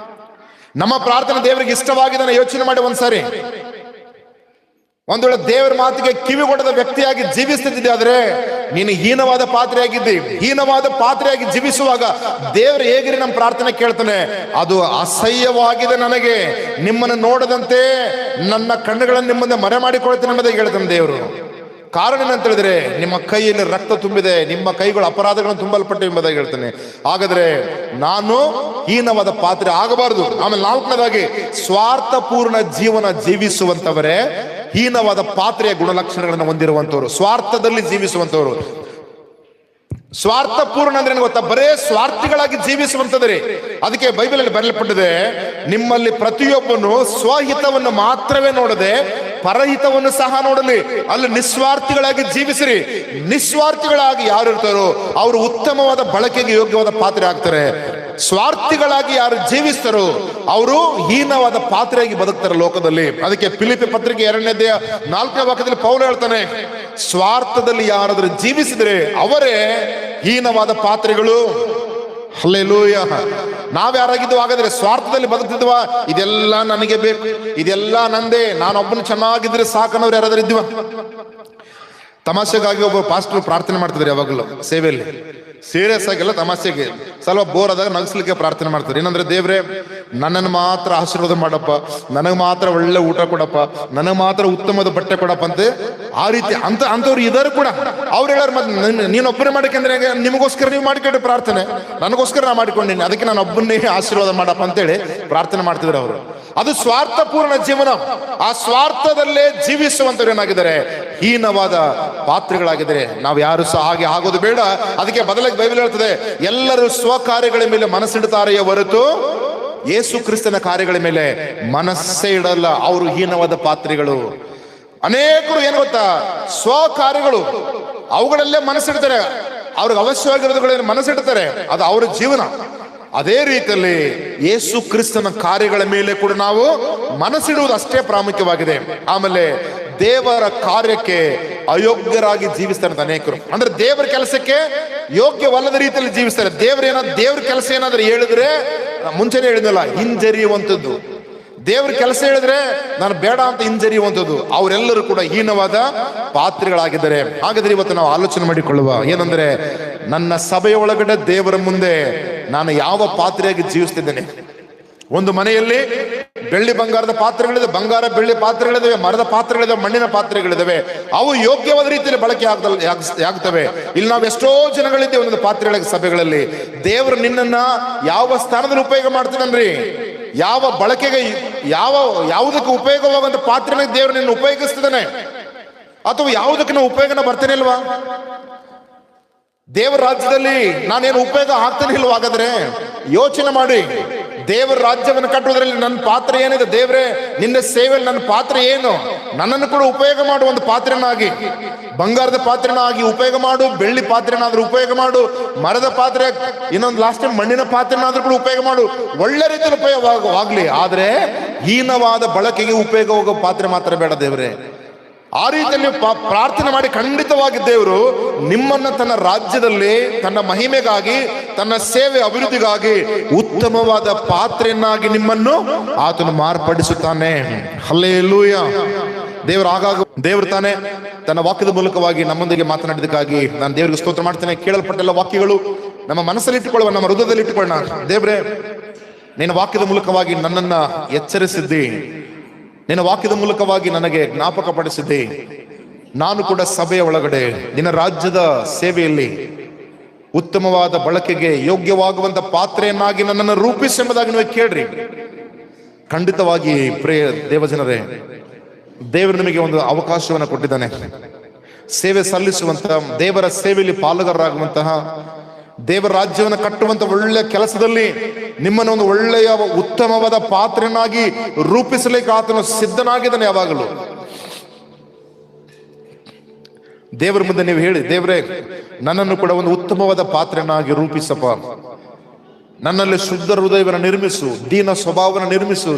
ನಮ್ಮ ಪ್ರಾರ್ಥನೆ ದೇವರಿಗೆ ಇಷ್ಟವಾಗಿದೆನಾ? ಯೋಚನೆ ಮಾಡಿ ಒಂದ್ಸಾರಿ. ಒಂದ್ ವೇಳೆ ದೇವರ ಮಾತಿಗೆ ಕಿವಿಗೊಡದ ವ್ಯಕ್ತಿಯಾಗಿ ಜೀವಿಸ್ತಿದ್ದೆ ಆದ್ರೆ ನೀನು ಹೀನವಾದ ಪಾತ್ರೆಯಾಗಿದ್ದಿ. ಹೀನವಾದ ಪಾತ್ರೆಯಾಗಿ ಜೀವಿಸುವಾಗ ದೇವರು ಹೇಗಿರಿ ನಮ್ಮ ಪ್ರಾರ್ಥನೆ ಕೇಳ್ತಾನೆ, ಅದು ಅಸಹ್ಯವಾಗಿದೆ ನನಗೆ. ನಿಮ್ಮನ್ನು ನೋಡದಂತೆ ನನ್ನ ಕಣ್ಣುಗಳನ್ನು ನಿಮ್ಮಂದೆ ಮರೆ ಮಾಡಿಕೊಳ್ತೇನೆ ಎಂಬುದಾಗಿ ಹೇಳ್ತಾನೆ ದೇವರು. ಕಾರಣ ಏನಂತ ಹೇಳಿದ್ರೆ ನಿಮ್ಮ ಕೈಯಲ್ಲಿ ರಕ್ತ ತುಂಬಿದೆ, ನಿಮ್ಮ ಕೈಗಳು ಅಪರಾಧಗಳನ್ನು ತುಂಬಲ್ಪಟ್ಟು ಎಂಬುದಾಗಿ ಹೇಳ್ತಾನೆ. ಹಾಗಾದ್ರೆ ನಾನು ಹೀನವಾದ ಪಾತ್ರೆ ಆಗಬಾರದು. ಆಮೇಲೆ 4ನೇದಾಗಿ, ಸ್ವಾರ್ಥಪೂರ್ಣ ಜೀವನ ಜೀವಿಸುವಂತವರೇ ಹೀನವಾದ ಪಾತ್ರೆಯ ಗುಣಲಕ್ಷಣಗಳನ್ನು ಹೊಂದಿರುವಂತವರು, ಸ್ವಾರ್ಥದಲ್ಲಿ ಜೀವಿಸುವಂತವರು. ಸ್ವಾರ್ಥ ಪೂರ್ಣ ಅಂದ್ರೆ ಏನು ಗೊತ್ತಾ? ಬರೇ ಸ್ವಾರ್ಥಿಗಳಾಗಿ ಜೀವಿಸುವಂತದ್ರಿ. ಅದಕ್ಕೆ ಬೈಬಲಲ್ಲಿ ಬರೆಯಲ್ಪಟ್ಟಿದೆ, ನಿಮ್ಮಲ್ಲಿ ಪ್ರತಿಯೊಬ್ಬನು ಸ್ವಹಿತವನ್ನು ಮಾತ್ರವೇ ನೋಡದೆ ಪರಹಿತವನ್ನು ಸಹ ನೋಡಲಿ. ಅಲ್ಲಿ ನಿಸ್ವಾರ್ಥಿಗಳಾಗಿ ಜೀವಿಸಿರಿ. ನಿಸ್ವಾರ್ಥಿಗಳಾಗಿ ಯಾರು ಇರ್ತಾರೋ ಅವರು ಉತ್ತಮವಾದ ಬಳಕೆಗೆ ಯೋಗ್ಯವಾದ ಪಾತ್ರೆ ಆಗ್ತಾರೆ. ಸ್ವಾರ್ಥಿಗಳಾಗಿ ಯಾರು ಜೀವಿಸ್ತಾರೋ ಅವರು ಹೀನವಾದ ಪಾತ್ರೆಯಾಗಿ ಬದುಕ್ತಾರೆ ಲೋಕದಲ್ಲಿ. ಅದಕ್ಕೆ ಫಿಲಿಪ್ಪಿ ಪತ್ರಿಕೆ 2ನೇ 4ನೇ ವಾಕ್ಯದಲ್ಲಿ ಪೌಲ ಹೇಳ್ತಾನೆ, ಸ್ವಾರ್ಥದಲ್ಲಿ ಯಾರಾದರೂ ಜೀವಿಸಿದರೆ ಅವರೇ ಹೀನವಾದ ಪಾತ್ರೆಗಳು. ಹಲ್ಲೆಲೂಯ. ನಾವ್ಯಾರಾಗಿದ್ದು ಹಾಗಾದ್ರೆ? ಸ್ವಾರ್ಥದಲ್ಲಿ ಬದುಕ್ತಿದ್ವಾ? ಇದೆಲ್ಲ ನನಗೆ ಬೇಕು, ಇದೆಲ್ಲ ನಂದೇ, ನಾನೊಬ್ಬನು ಚೆನ್ನಾಗಿದ್ರೆ ಸಾಕನ್ನೋರು ಯಾರಾದ್ರೂ ಇದ್ವ? ತಮಾಷೆಗಾಗಿ ಒಬ್ಬ ಪಾಸ್ಟರ್ ಪ್ರಾರ್ಥನೆ ಮಾಡ್ತಿದ್ರು ಯಾವಾಗಲೂ ಸೇವೆಯಲ್ಲಿ. ಸೀರಿಯಸ್ ಆಗಿಲ್ಲ, ತಮಾಷೆಗೆ ಸ್ವಲ್ಪ ಬೋರ್ ಆದಾಗ ನಗಿಸ್ಲಿಕ್ಕೆ ಪ್ರಾರ್ಥನೆ ಮಾಡ್ತಾರೆ. ಏನಂದ್ರೆ, ದೇವ್ರೆ ನನ್ನನ್ನು ಮಾತ್ರ ಆಶೀರ್ವಾದ ಮಾಡಪ್ಪ, ನನಗೆ ಮಾತ್ರ ಒಳ್ಳೆ ಊಟ ಕೊಡಪ್ಪ, ನನಗೆ ಮಾತ್ರ ಉತ್ತಮದ ಬಟ್ಟೆ ಕೊಡಪ್ಪ ಅಂತ. ಆ ರೀತಿ ಅಂತವ್ರು ಇದಾರು ಕೂಡ. ಅವ್ರು ಹೇಳೋರು, ಮತ್ತೆ ನೀನೊಬ್ಬನೇ ಮಾಡಿಕೊಂಡ್ರೆ ನಿಮಗೋಸ್ಕರ ನೀವು ಮಾಡಿಕೊಂಡ್ರೆ ಪ್ರಾರ್ಥನೆ, ನನಗೋಸ್ಕರ ನಾ ಮಾಡಿಕೊಂಡಿನಿ, ಅದಕ್ಕೆ ನಾನು ಒಬ್ಬನ್ನೇ ಆಶೀರ್ವಾದ ಮಾಡಪ್ಪ ಅಂತೇಳಿ ಪ್ರಾರ್ಥನೆ ಮಾಡ್ತಿದ್ರು ಅವರು. ಅದು ಸ್ವಾರ್ಥಪೂರ್ಣ ಜೀವನ. ಆ ಸ್ವಾರ್ಥದಲ್ಲೇ ಜೀವಿಸುವಂತವ್ರು ಏನಾಗಿದ್ದಾರೆ? ಹೀನವಾದ ಪಾತ್ರೆಗಳಾಗಿದ್ದಾರೆ. ನಾವು ಯಾರು ಸಹ ಹಾಗೆ ಆಗೋದು ಬೇಡ. ಅದಕ್ಕೆ ಬದಲಾಗಿ ಬೈಬಲ್ ಹೇಳ್ತದೆ, ಎಲ್ಲರೂ ಸ್ವಕಾರ್ಯಗಳ ಮೇಲೆ ಮನಸ್ಸಿಡುತ್ತಾರೆಯೇ ಹೊರತು ಯೇಸು ಕ್ರಿಸ್ತನ ಕಾರ್ಯಗಳ ಮೇಲೆ ಮನಸ್ಸೇ ಇಡಲ್ಲ. ಅವರು ಹೀನವಾದ ಪಾತ್ರೆಗಳು. ಅನೇಕರು ಏನು ಗೊತ್ತಾ? ಸ್ವಕಾರ್ಯಗಳು ಅವುಗಳಲ್ಲೇ ಮನಸ್ಸಿಡ್ತಾರೆ. ಅವ್ರಿಗೆ ಅವಶ್ಯವಾಗಿರೋದುಗಳೇನು ಮನಸ್ಸಿಡ್ತಾರೆ, ಅದು ಅವರ ಜೀವನ. ಅದೇ ರೀತಿಯಲ್ಲಿ ಯೇಸು ಕ್ರಿಸ್ತನ ಕಾರ್ಯಗಳ ಮೇಲೆ ಕೂಡ ನಾವು ಮನಸ್ಸಿಡುವುದು ಅಷ್ಟೇ ಪ್ರಾಮುಖ್ಯವಾಗಿದೆ. ಆಮೇಲೆ ದೇವರ ಕಾರ್ಯಕ್ಕೆ ಅಯೋಗ್ಯರಾಗಿ ಜೀವಿಸ್ತಾರೆ ಅನೇಕರು. ಅಂದ್ರೆ ದೇವರ ಕೆಲಸಕ್ಕೆ ಯೋಗ್ಯವಲ್ಲದ ರೀತಿಯಲ್ಲಿ ಜೀವಿಸ್ತಾರೆ. ದೇವ್ರ ಕೆಲಸ ಏನಾದ್ರೂ ಹೇಳಿದ್ರೆ, ಮುಂಚೆನೆ ಹೇಳಿದ್ನಲ್ಲ, ಹಿಂಜರಿಯುವಂಥದ್ದು. ದೇವ್ರ ಕೆಲಸ ಹೇಳಿದ್ರೆ ನಾನು ಬೇಡ ಅಂತ ಹಿಂಜರಿಯುವಂಥದ್ದು. ಅವರೆಲ್ಲರೂ ಕೂಡ ಹೀನವಾದ ಪಾತ್ರೆಗಳಾಗಿದ್ದಾರೆ. ಹಾಗಾದ್ರೆ ಇವತ್ತು ನಾವು ಆಲೋಚನೆ ಮಾಡಿಕೊಳ್ಳುವ ಏನಂದ್ರೆ, ನನ್ನ ಸಭೆಯ ಒಳಗಡೆ ದೇವರ ಮುಂದೆ ನಾನು ಯಾವ ಪಾತ್ರೆಯಾಗಿ ಜೀವಿಸ್ತಿದ್ದೇನೆ? ಒಂದು ಮನೆಯಲ್ಲಿ ಬೆಳ್ಳಿ ಬಂಗಾರದ ಪಾತ್ರೆಗಳಿದೆ, ಬಂಗಾರ ಬೆಳ್ಳಿ ಪಾತ್ರೆಗಳಿದಾವೆ, ಮರದ ಪಾತ್ರೆಗಳಿದಾವೆ, ಮಣ್ಣಿನ ಪಾತ್ರೆಗಳಿದಾವೆ. ಅವು ಯೋಗ್ಯವಾದ ರೀತಿಯಲ್ಲಿ ಬಳಕೆ ಆಗ್ತವೆ. ಇಲ್ಲಿ ನಾವು ಎಷ್ಟೋ ಜನಗಳಿದ್ದೇವೆ ಒಂದೊಂದು ಪಾತ್ರೆಗಳ ಸಭೆಗಳಲ್ಲಿ. ದೇವರು ನಿನ್ನನ್ನ ಯಾವ ಸ್ಥಾನದಲ್ಲಿ ಉಪಯೋಗ ಮಾಡ್ತೀನನ್ರಿ? ಯಾವ ಬಳಕೆಗೆ, ಯಾವುದಕ್ಕೆ ಉಪಯೋಗವಾಗುವಂತ ಪಾತ್ರೆನ ದೇವರು ನಿನ್ನ ಉಪಯೋಗಿಸ್ತಿದ್ದಾನೆ? ಅಥವಾ ಯಾವುದಕ್ಕೆ ನಾವು ಉಪಯೋಗನ ಬರ್ತೇನೆ ಇಲ್ವಾ? ದೇವರ ರಾಜ್ಯದಲ್ಲಿ ನಾನೇನು ಉಪಯೋಗ ಆಗ್ತಾನೆ ಇಲ್ವಾ? ಹಾಗಾದ್ರೆ ಯೋಚನೆ ಮಾಡಿ. ದೇವರ ರಾಜ್ಯವನ್ನು ಕಟ್ಟುವುದರಲ್ಲಿ ನನ್ನ ಪಾತ್ರ ಏನಿದೆ? ದೇವರೇ, ನಿನ್ನ ಸೇವೆಯಲ್ಲಿ ನನ್ನ ಪಾತ್ರ ಏನು? ನನ್ನನ್ನು ಕೂಡ ಉಪಯೋಗ ಮಾಡು. ಒಂದು ಪಾತ್ರೆನಾಗಿ, ಬಂಗಾರದ ಪಾತ್ರೆನಾಗಿ ಉಪಯೋಗ ಮಾಡು, ಬೆಳ್ಳಿ ಪಾತ್ರೆನಾದ್ರೂ ಉಪಯೋಗ ಮಾಡು, ಮರದ ಪಾತ್ರೆ, ಇನ್ನೊಂದು ಲಾಸ್ಟ್ ಟೈಮ್ ಮಣ್ಣಿನ ಪಾತ್ರೆನಾದ್ರೂ ಕೂಡ ಉಪಯೋಗ ಮಾಡು. ಒಳ್ಳೆ ರೀತಿಯಲ್ಲಿ ಉಪಯೋಗವಾಗ್ಲಿ. ಆದ್ರೆ ಹೀನವಾದ ಬಳಕೆಗೆ ಉಪಯೋಗ ಹೋಗೋ ಪಾತ್ರೆ ಮಾತ್ರ ಬೇಡ ದೇವರೇ. ಆ ರೀತಿಯಲ್ಲಿ ಪ್ರಾರ್ಥನೆ ಮಾಡಿ ಖಂಡಿತವಾಗಿ ದೇವರು ನಿಮ್ಮನ್ನ ತನ್ನ ರಾಜ್ಯದಲ್ಲಿ ತನ್ನ ಮಹಿಮೆಗಾಗಿ, ತನ್ನ ಸೇವೆ ಅಭಿವೃದ್ಧಿಗಾಗಿ ಉತ್ತಮವಾದ ಪಾತ್ರೆಯನ್ನಾಗಿ ನಿಮ್ಮನ್ನು ಆತನು ಮಾರ್ಪಡಿಸುತ್ತಾನೆ. ಹಲ್ಲೆಲೂಯ. ದೇವರು ತಾನೇ ತನ್ನ ವಾಕ್ಯದ ಮೂಲಕವಾಗಿ ನಮ್ಮೊಂದಿಗೆ ಮಾತನಾಡಿದಕ್ಕಾಗಿ ನಾನು ದೇವರಿಗೆ ಸ್ತೋತ್ರ ಮಾಡ್ತೇನೆ. ಕೇಳಲ್ಪಟ್ಟೆಲ್ಲ ವಾಕ್ಯಗಳು ನಮ್ಮ ಮನಸ್ಸಲ್ಲಿ ಇಟ್ಟುಕೊಳ್ಳುವ, ನಮ್ಮ ಹೃದಯದಲ್ಲಿ ಇಟ್ಟುಕೊಳ್ಳೋಣ. ದೇವರೇ, ನಿನ್ನ ವಾಕ್ಯದ ಮೂಲಕವಾಗಿ ನನ್ನನ್ನ ಎಚ್ಚರಿಸಿದ್ದಿ, ನಿನ್ನ ವಾಕ್ಯದ ಮೂಲಕವಾಗಿ ನನಗೆ ಜ್ಞಾಪಕ ಪಡಿಸಿದ್ದೆ. ನಾನು ಕೂಡ ಸಭೆಯ ಒಳಗಡೆ ನಿನ್ನ ರಾಜ್ಯದ ಸೇವೆಯಲ್ಲಿ ಉತ್ತಮವಾದ ಬಳಕೆಗೆ ಯೋಗ್ಯವಾಗುವಂತ ಪಾತ್ರೆಯನ್ನಾಗಿ ನನ್ನನ್ನು ರೂಪಿಸೆಂಬುದಾಗಿ ನೀವು ಕೇಳ್ರಿ. ಖಂಡಿತವಾಗಿ ಪ್ರಿಯ ದೇವಜನರೇ, ದೇವರು ನಿಮಗೆ ಒಂದು ಅವಕಾಶವನ್ನು ಕೊಟ್ಟಿದ್ದಾನೆ. ಸೇವೆ ಸಲ್ಲಿಸುವಂತಹ, ದೇವರ ಸೇವೆಯಲ್ಲಿ ಪಾಲುಗಾರರಾಗುವಂತಹ, ದೇವರ ರಾಜ್ಯವನ್ನು ಕಟ್ಟುವಂತ ಒಳ್ಳೆಯ ಕೆಲಸದಲ್ಲಿ ನಿಮ್ಮನ್ನು ಒಂದು ಒಳ್ಳೆಯ ಉತ್ತಮವಾದ ಪಾತ್ರೆಯನ್ನಾಗಿ ರೂಪಿಸಲಿಕ್ಕೆ ಆತನು ಸಿದ್ಧನಾಗಿದ್ದಾನೆ ಯಾವಾಗಲೂ. ದೇವರ ಮುಂದೆ ನೀವು ಹೇಳಿ, ದೇವರೇ, ನನ್ನನ್ನು ಕೂಡ ಒಂದು ಉತ್ತಮವಾದ ಪಾತ್ರೆಯನ್ನಾಗಿ ರೂಪಿಸಪ್ಪ. ನನ್ನಲ್ಲಿ ಶುದ್ಧ ಹೃದಯವನ್ನು ನಿರ್ಮಿಸು, ದೀನ ಸ್ವಭಾವವನ್ನು ನಿರ್ಮಿಸು,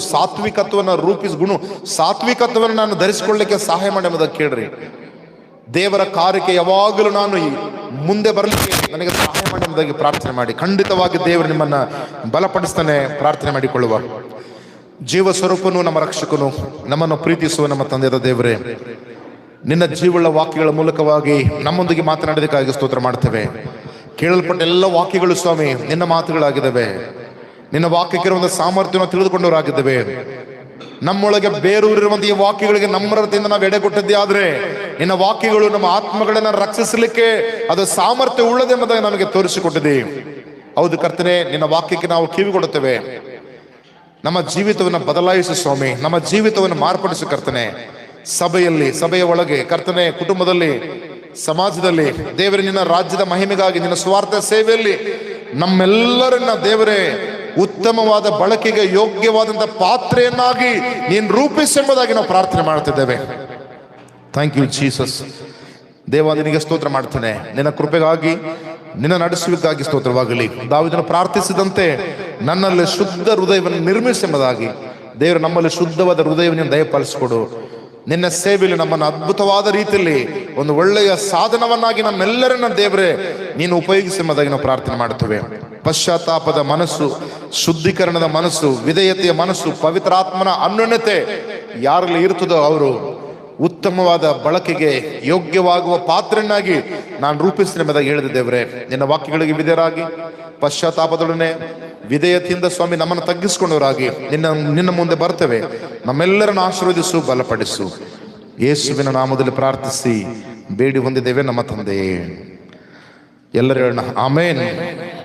ಸಾತ್ವಿಕತ್ವವನ್ನು ನಾನು ಧರಿಸಿಕೊಳ್ಳಲಿಕ್ಕೆ ಸಹಾಯ ಮಾಡಿ ಎಂಬುದನ್ನು ಕೇಳ್ರಿ. ದೇವರ ಕಾರ್ಯಕ್ಕೆ ಯಾವಾಗಲೂ ನಾನು ಮುಂದೆ ಬರಲಿಕ್ಕೆ ನನಗೆ ಸಹಾಯ ಮಾಡಿ ಎಂಬುದಾಗಿ ಪ್ರಾರ್ಥನೆ ಮಾಡಿ. ಖಂಡಿತವಾಗಿ ದೇವರು ನಿಮ್ಮನ್ನ ಬಲಪಡಿಸ್ತಾನೆ. ಪ್ರಾರ್ಥನೆ ಮಾಡಿಕೊಳ್ಳುವ. ಜೀವ ಸ್ವರೂಪನು, ನಮ್ಮ ರಕ್ಷಕನು, ನಮ್ಮನ್ನು ಪ್ರೀತಿಸುವ ನಮ್ಮ ತಂದೆಯಾದ ದೇವರೇ, ನಿನ್ನ ಜೀವಳ ವಾಕ್ಯಗಳ ಮೂಲಕವಾಗಿ ನಮ್ಮೊಂದಿಗೆ ಮಾತನಾಡೋದಕ್ಕಾಗಿ ಸ್ತೋತ್ರ ಮಾಡ್ತೇವೆ. ಕೇಳಲ್ಪಟ್ಟ ಎಲ್ಲ ವಾಕ್ಯಗಳು ಸ್ವಾಮಿ ನಿನ್ನ ಮಾತುಗಳಾಗಿದ್ದಾವೆ. ನಿನ್ನ ವಾಕ್ಯಕ್ಕೆ ಒಂದು ಸಾಮರ್ಥ್ಯವನ್ನು ತಿಳಿದುಕೊಂಡವರಾಗಿದ್ದೇವೆ. ನಮ್ಮೊಳಗೆ ಬೇರೂರಿರುವಂತಹ ಈ ವಾಕ್ಯಗಳಿಗೆ ನಮ್ರತೆಯಿಂದ ನಾವು ಎಡೆಗೊಟ್ಟಿದ್ದೇ ಆದ್ರೆ ನಿನ್ನ ವಾಕ್ಯಗಳು ನಮ್ಮ ಆತ್ಮಗಳನ್ನ ರಕ್ಷಿಸಲಿಕ್ಕೆ ಅದು ಸಾಮರ್ಥ್ಯ ಉಳ್ಳದೆಂಬುದಾಗಿ ನಮಗೆ ತೋರಿಸಿಕೊಟ್ಟಿದೆ. ಹೌದು ಕರ್ತನೆ, ನಿನ್ನ ವಾಕ್ಯಕ್ಕೆ ನಾವು ಕಿವಿಗೊಡುತ್ತೇವೆ. ನಮ್ಮ ಜೀವಿತವನ್ನು ಬದಲಾಯಿಸು ಸ್ವಾಮಿ, ನಮ್ಮ ಜೀವಿತವನ್ನು ಮಾರ್ಪಡಿಸು ಕರ್ತನೆ. ಸಭೆಯಲ್ಲಿ, ಸಭೆಯ ಒಳಗೆ, ಕರ್ತನೆ ಕುಟುಂಬದಲ್ಲಿ, ಸಮಾಜದಲ್ಲಿ, ದೇವರೇ ನಿನ್ನ ರಾಜ್ಯದ ಮಹಿಮೆಗಾಗಿ, ನಿನ್ನ ಸ್ವಾರ್ಥ ಸೇವೆಯಲ್ಲಿ ನಮ್ಮೆಲ್ಲರನ್ನ ದೇವರೇ ಉತ್ತಮವಾದ ಬಳಕೆಗೆ ಯೋಗ್ಯವಾದಂಥ ಪಾತ್ರೆಯನ್ನಾಗಿ ನೀನು ರೂಪಿಸೆಂಬುದಾಗಿ ನಾವು ಪ್ರಾರ್ಥನೆ ಮಾಡ್ತಿದ್ದೇವೆ. Thank you Jesus. ದೇವ, ನಿನಗೆ ಸ್ತೋತ್ರ ಮಾಡ್ತೇನೆ. ನಿನ್ನ ಕೃಪೆಗಾಗಿ, ನಿನ್ನ ನಡೆಸುವಿಗಾಗಿ ಸ್ತೋತ್ರವಾಗಲಿ. ದಾವೀದನು ಪ್ರಾರ್ಥಿಸಿದಂತೆ ನನ್ನಲ್ಲಿ ಶುದ್ಧ ಹೃದಯವನ್ನು ನಿರ್ಮಿಸೆಂಬುದಾಗಿ ದೇವರು ನಮ್ಮಲ್ಲಿ ಶುದ್ಧವಾದ ಹೃದಯವನ್ನು ದಯಪಾಲಿಸಿಕೊಡು. ನಿನ್ನ ಸೇವೆಯಲ್ಲಿ ನಮ್ಮನ್ನು ಅದ್ಭುತವಾದ ರೀತಿಯಲ್ಲಿ ಒಂದು ಒಳ್ಳೆಯ ಸಾಧನವನ್ನಾಗಿ ನಮ್ಮೆಲ್ಲರನ್ನ ದೇವರೇ ನೀನು ಉಪಯೋಗಿಸೆಂಬುದಾಗಿ ನಾವು ಪ್ರಾರ್ಥನೆ ಮಾಡುತ್ತೇವೆ. ಪಶ್ಚಾತ್ತಾಪದ ಮನಸ್ಸು, ಶುದ್ಧೀಕರಣದ ಮನಸ್ಸು, ವಿಧೇಯತೆಯ ಮನಸ್ಸು, ಪವಿತ್ರಾತ್ಮನ ಅನ್ಯೋನ್ಯತೆ ಯಾರಲ್ಲಿ ಇರ್ತದೋ ಅವರು ಉತ್ತಮವಾದ ಬಳಕೆಗೆ ಯೋಗ್ಯವಾಗುವ ಪಾತ್ರನಾಗಿ ನಾನು ರೂಪಿಸ್ತೇನೆಂಬುದಾಗಿ ಹೇಳಿದ ದೇವರೇ, ನಿನ್ನ ವಾಕ್ಯಗಳಿಗೆ ವಿಧೇಯರಾಗಿ ಪಶ್ಚಾತ್ತಾಪದೊಡನೆ ವಿಧೇಯತೆಯಿಂದ ಸ್ವಾಮಿ ನಮ್ಮನ್ನು ತಗ್ಗಿಸಿಕೊಂಡವರಾಗಿ ನಿನ್ನ ಮುಂದೆ ಬರ್ತೇವೆ. ನಮ್ಮೆಲ್ಲರನ್ನು ಆಶೀರ್ವದಿಸು, ಬಲಪಡಿಸು. ಯೇಸುವಿನ ನಾಮದಲ್ಲಿ ಪ್ರಾರ್ಥಿಸಿ ಬೇಡಿ ಹೊಂದಿದ್ದೇವೆ ನಮ್ಮ ತಂದೆಯೇ. ಎಲ್ಲರೂ ಹೇಳೋಣ ಆಮೇನ್.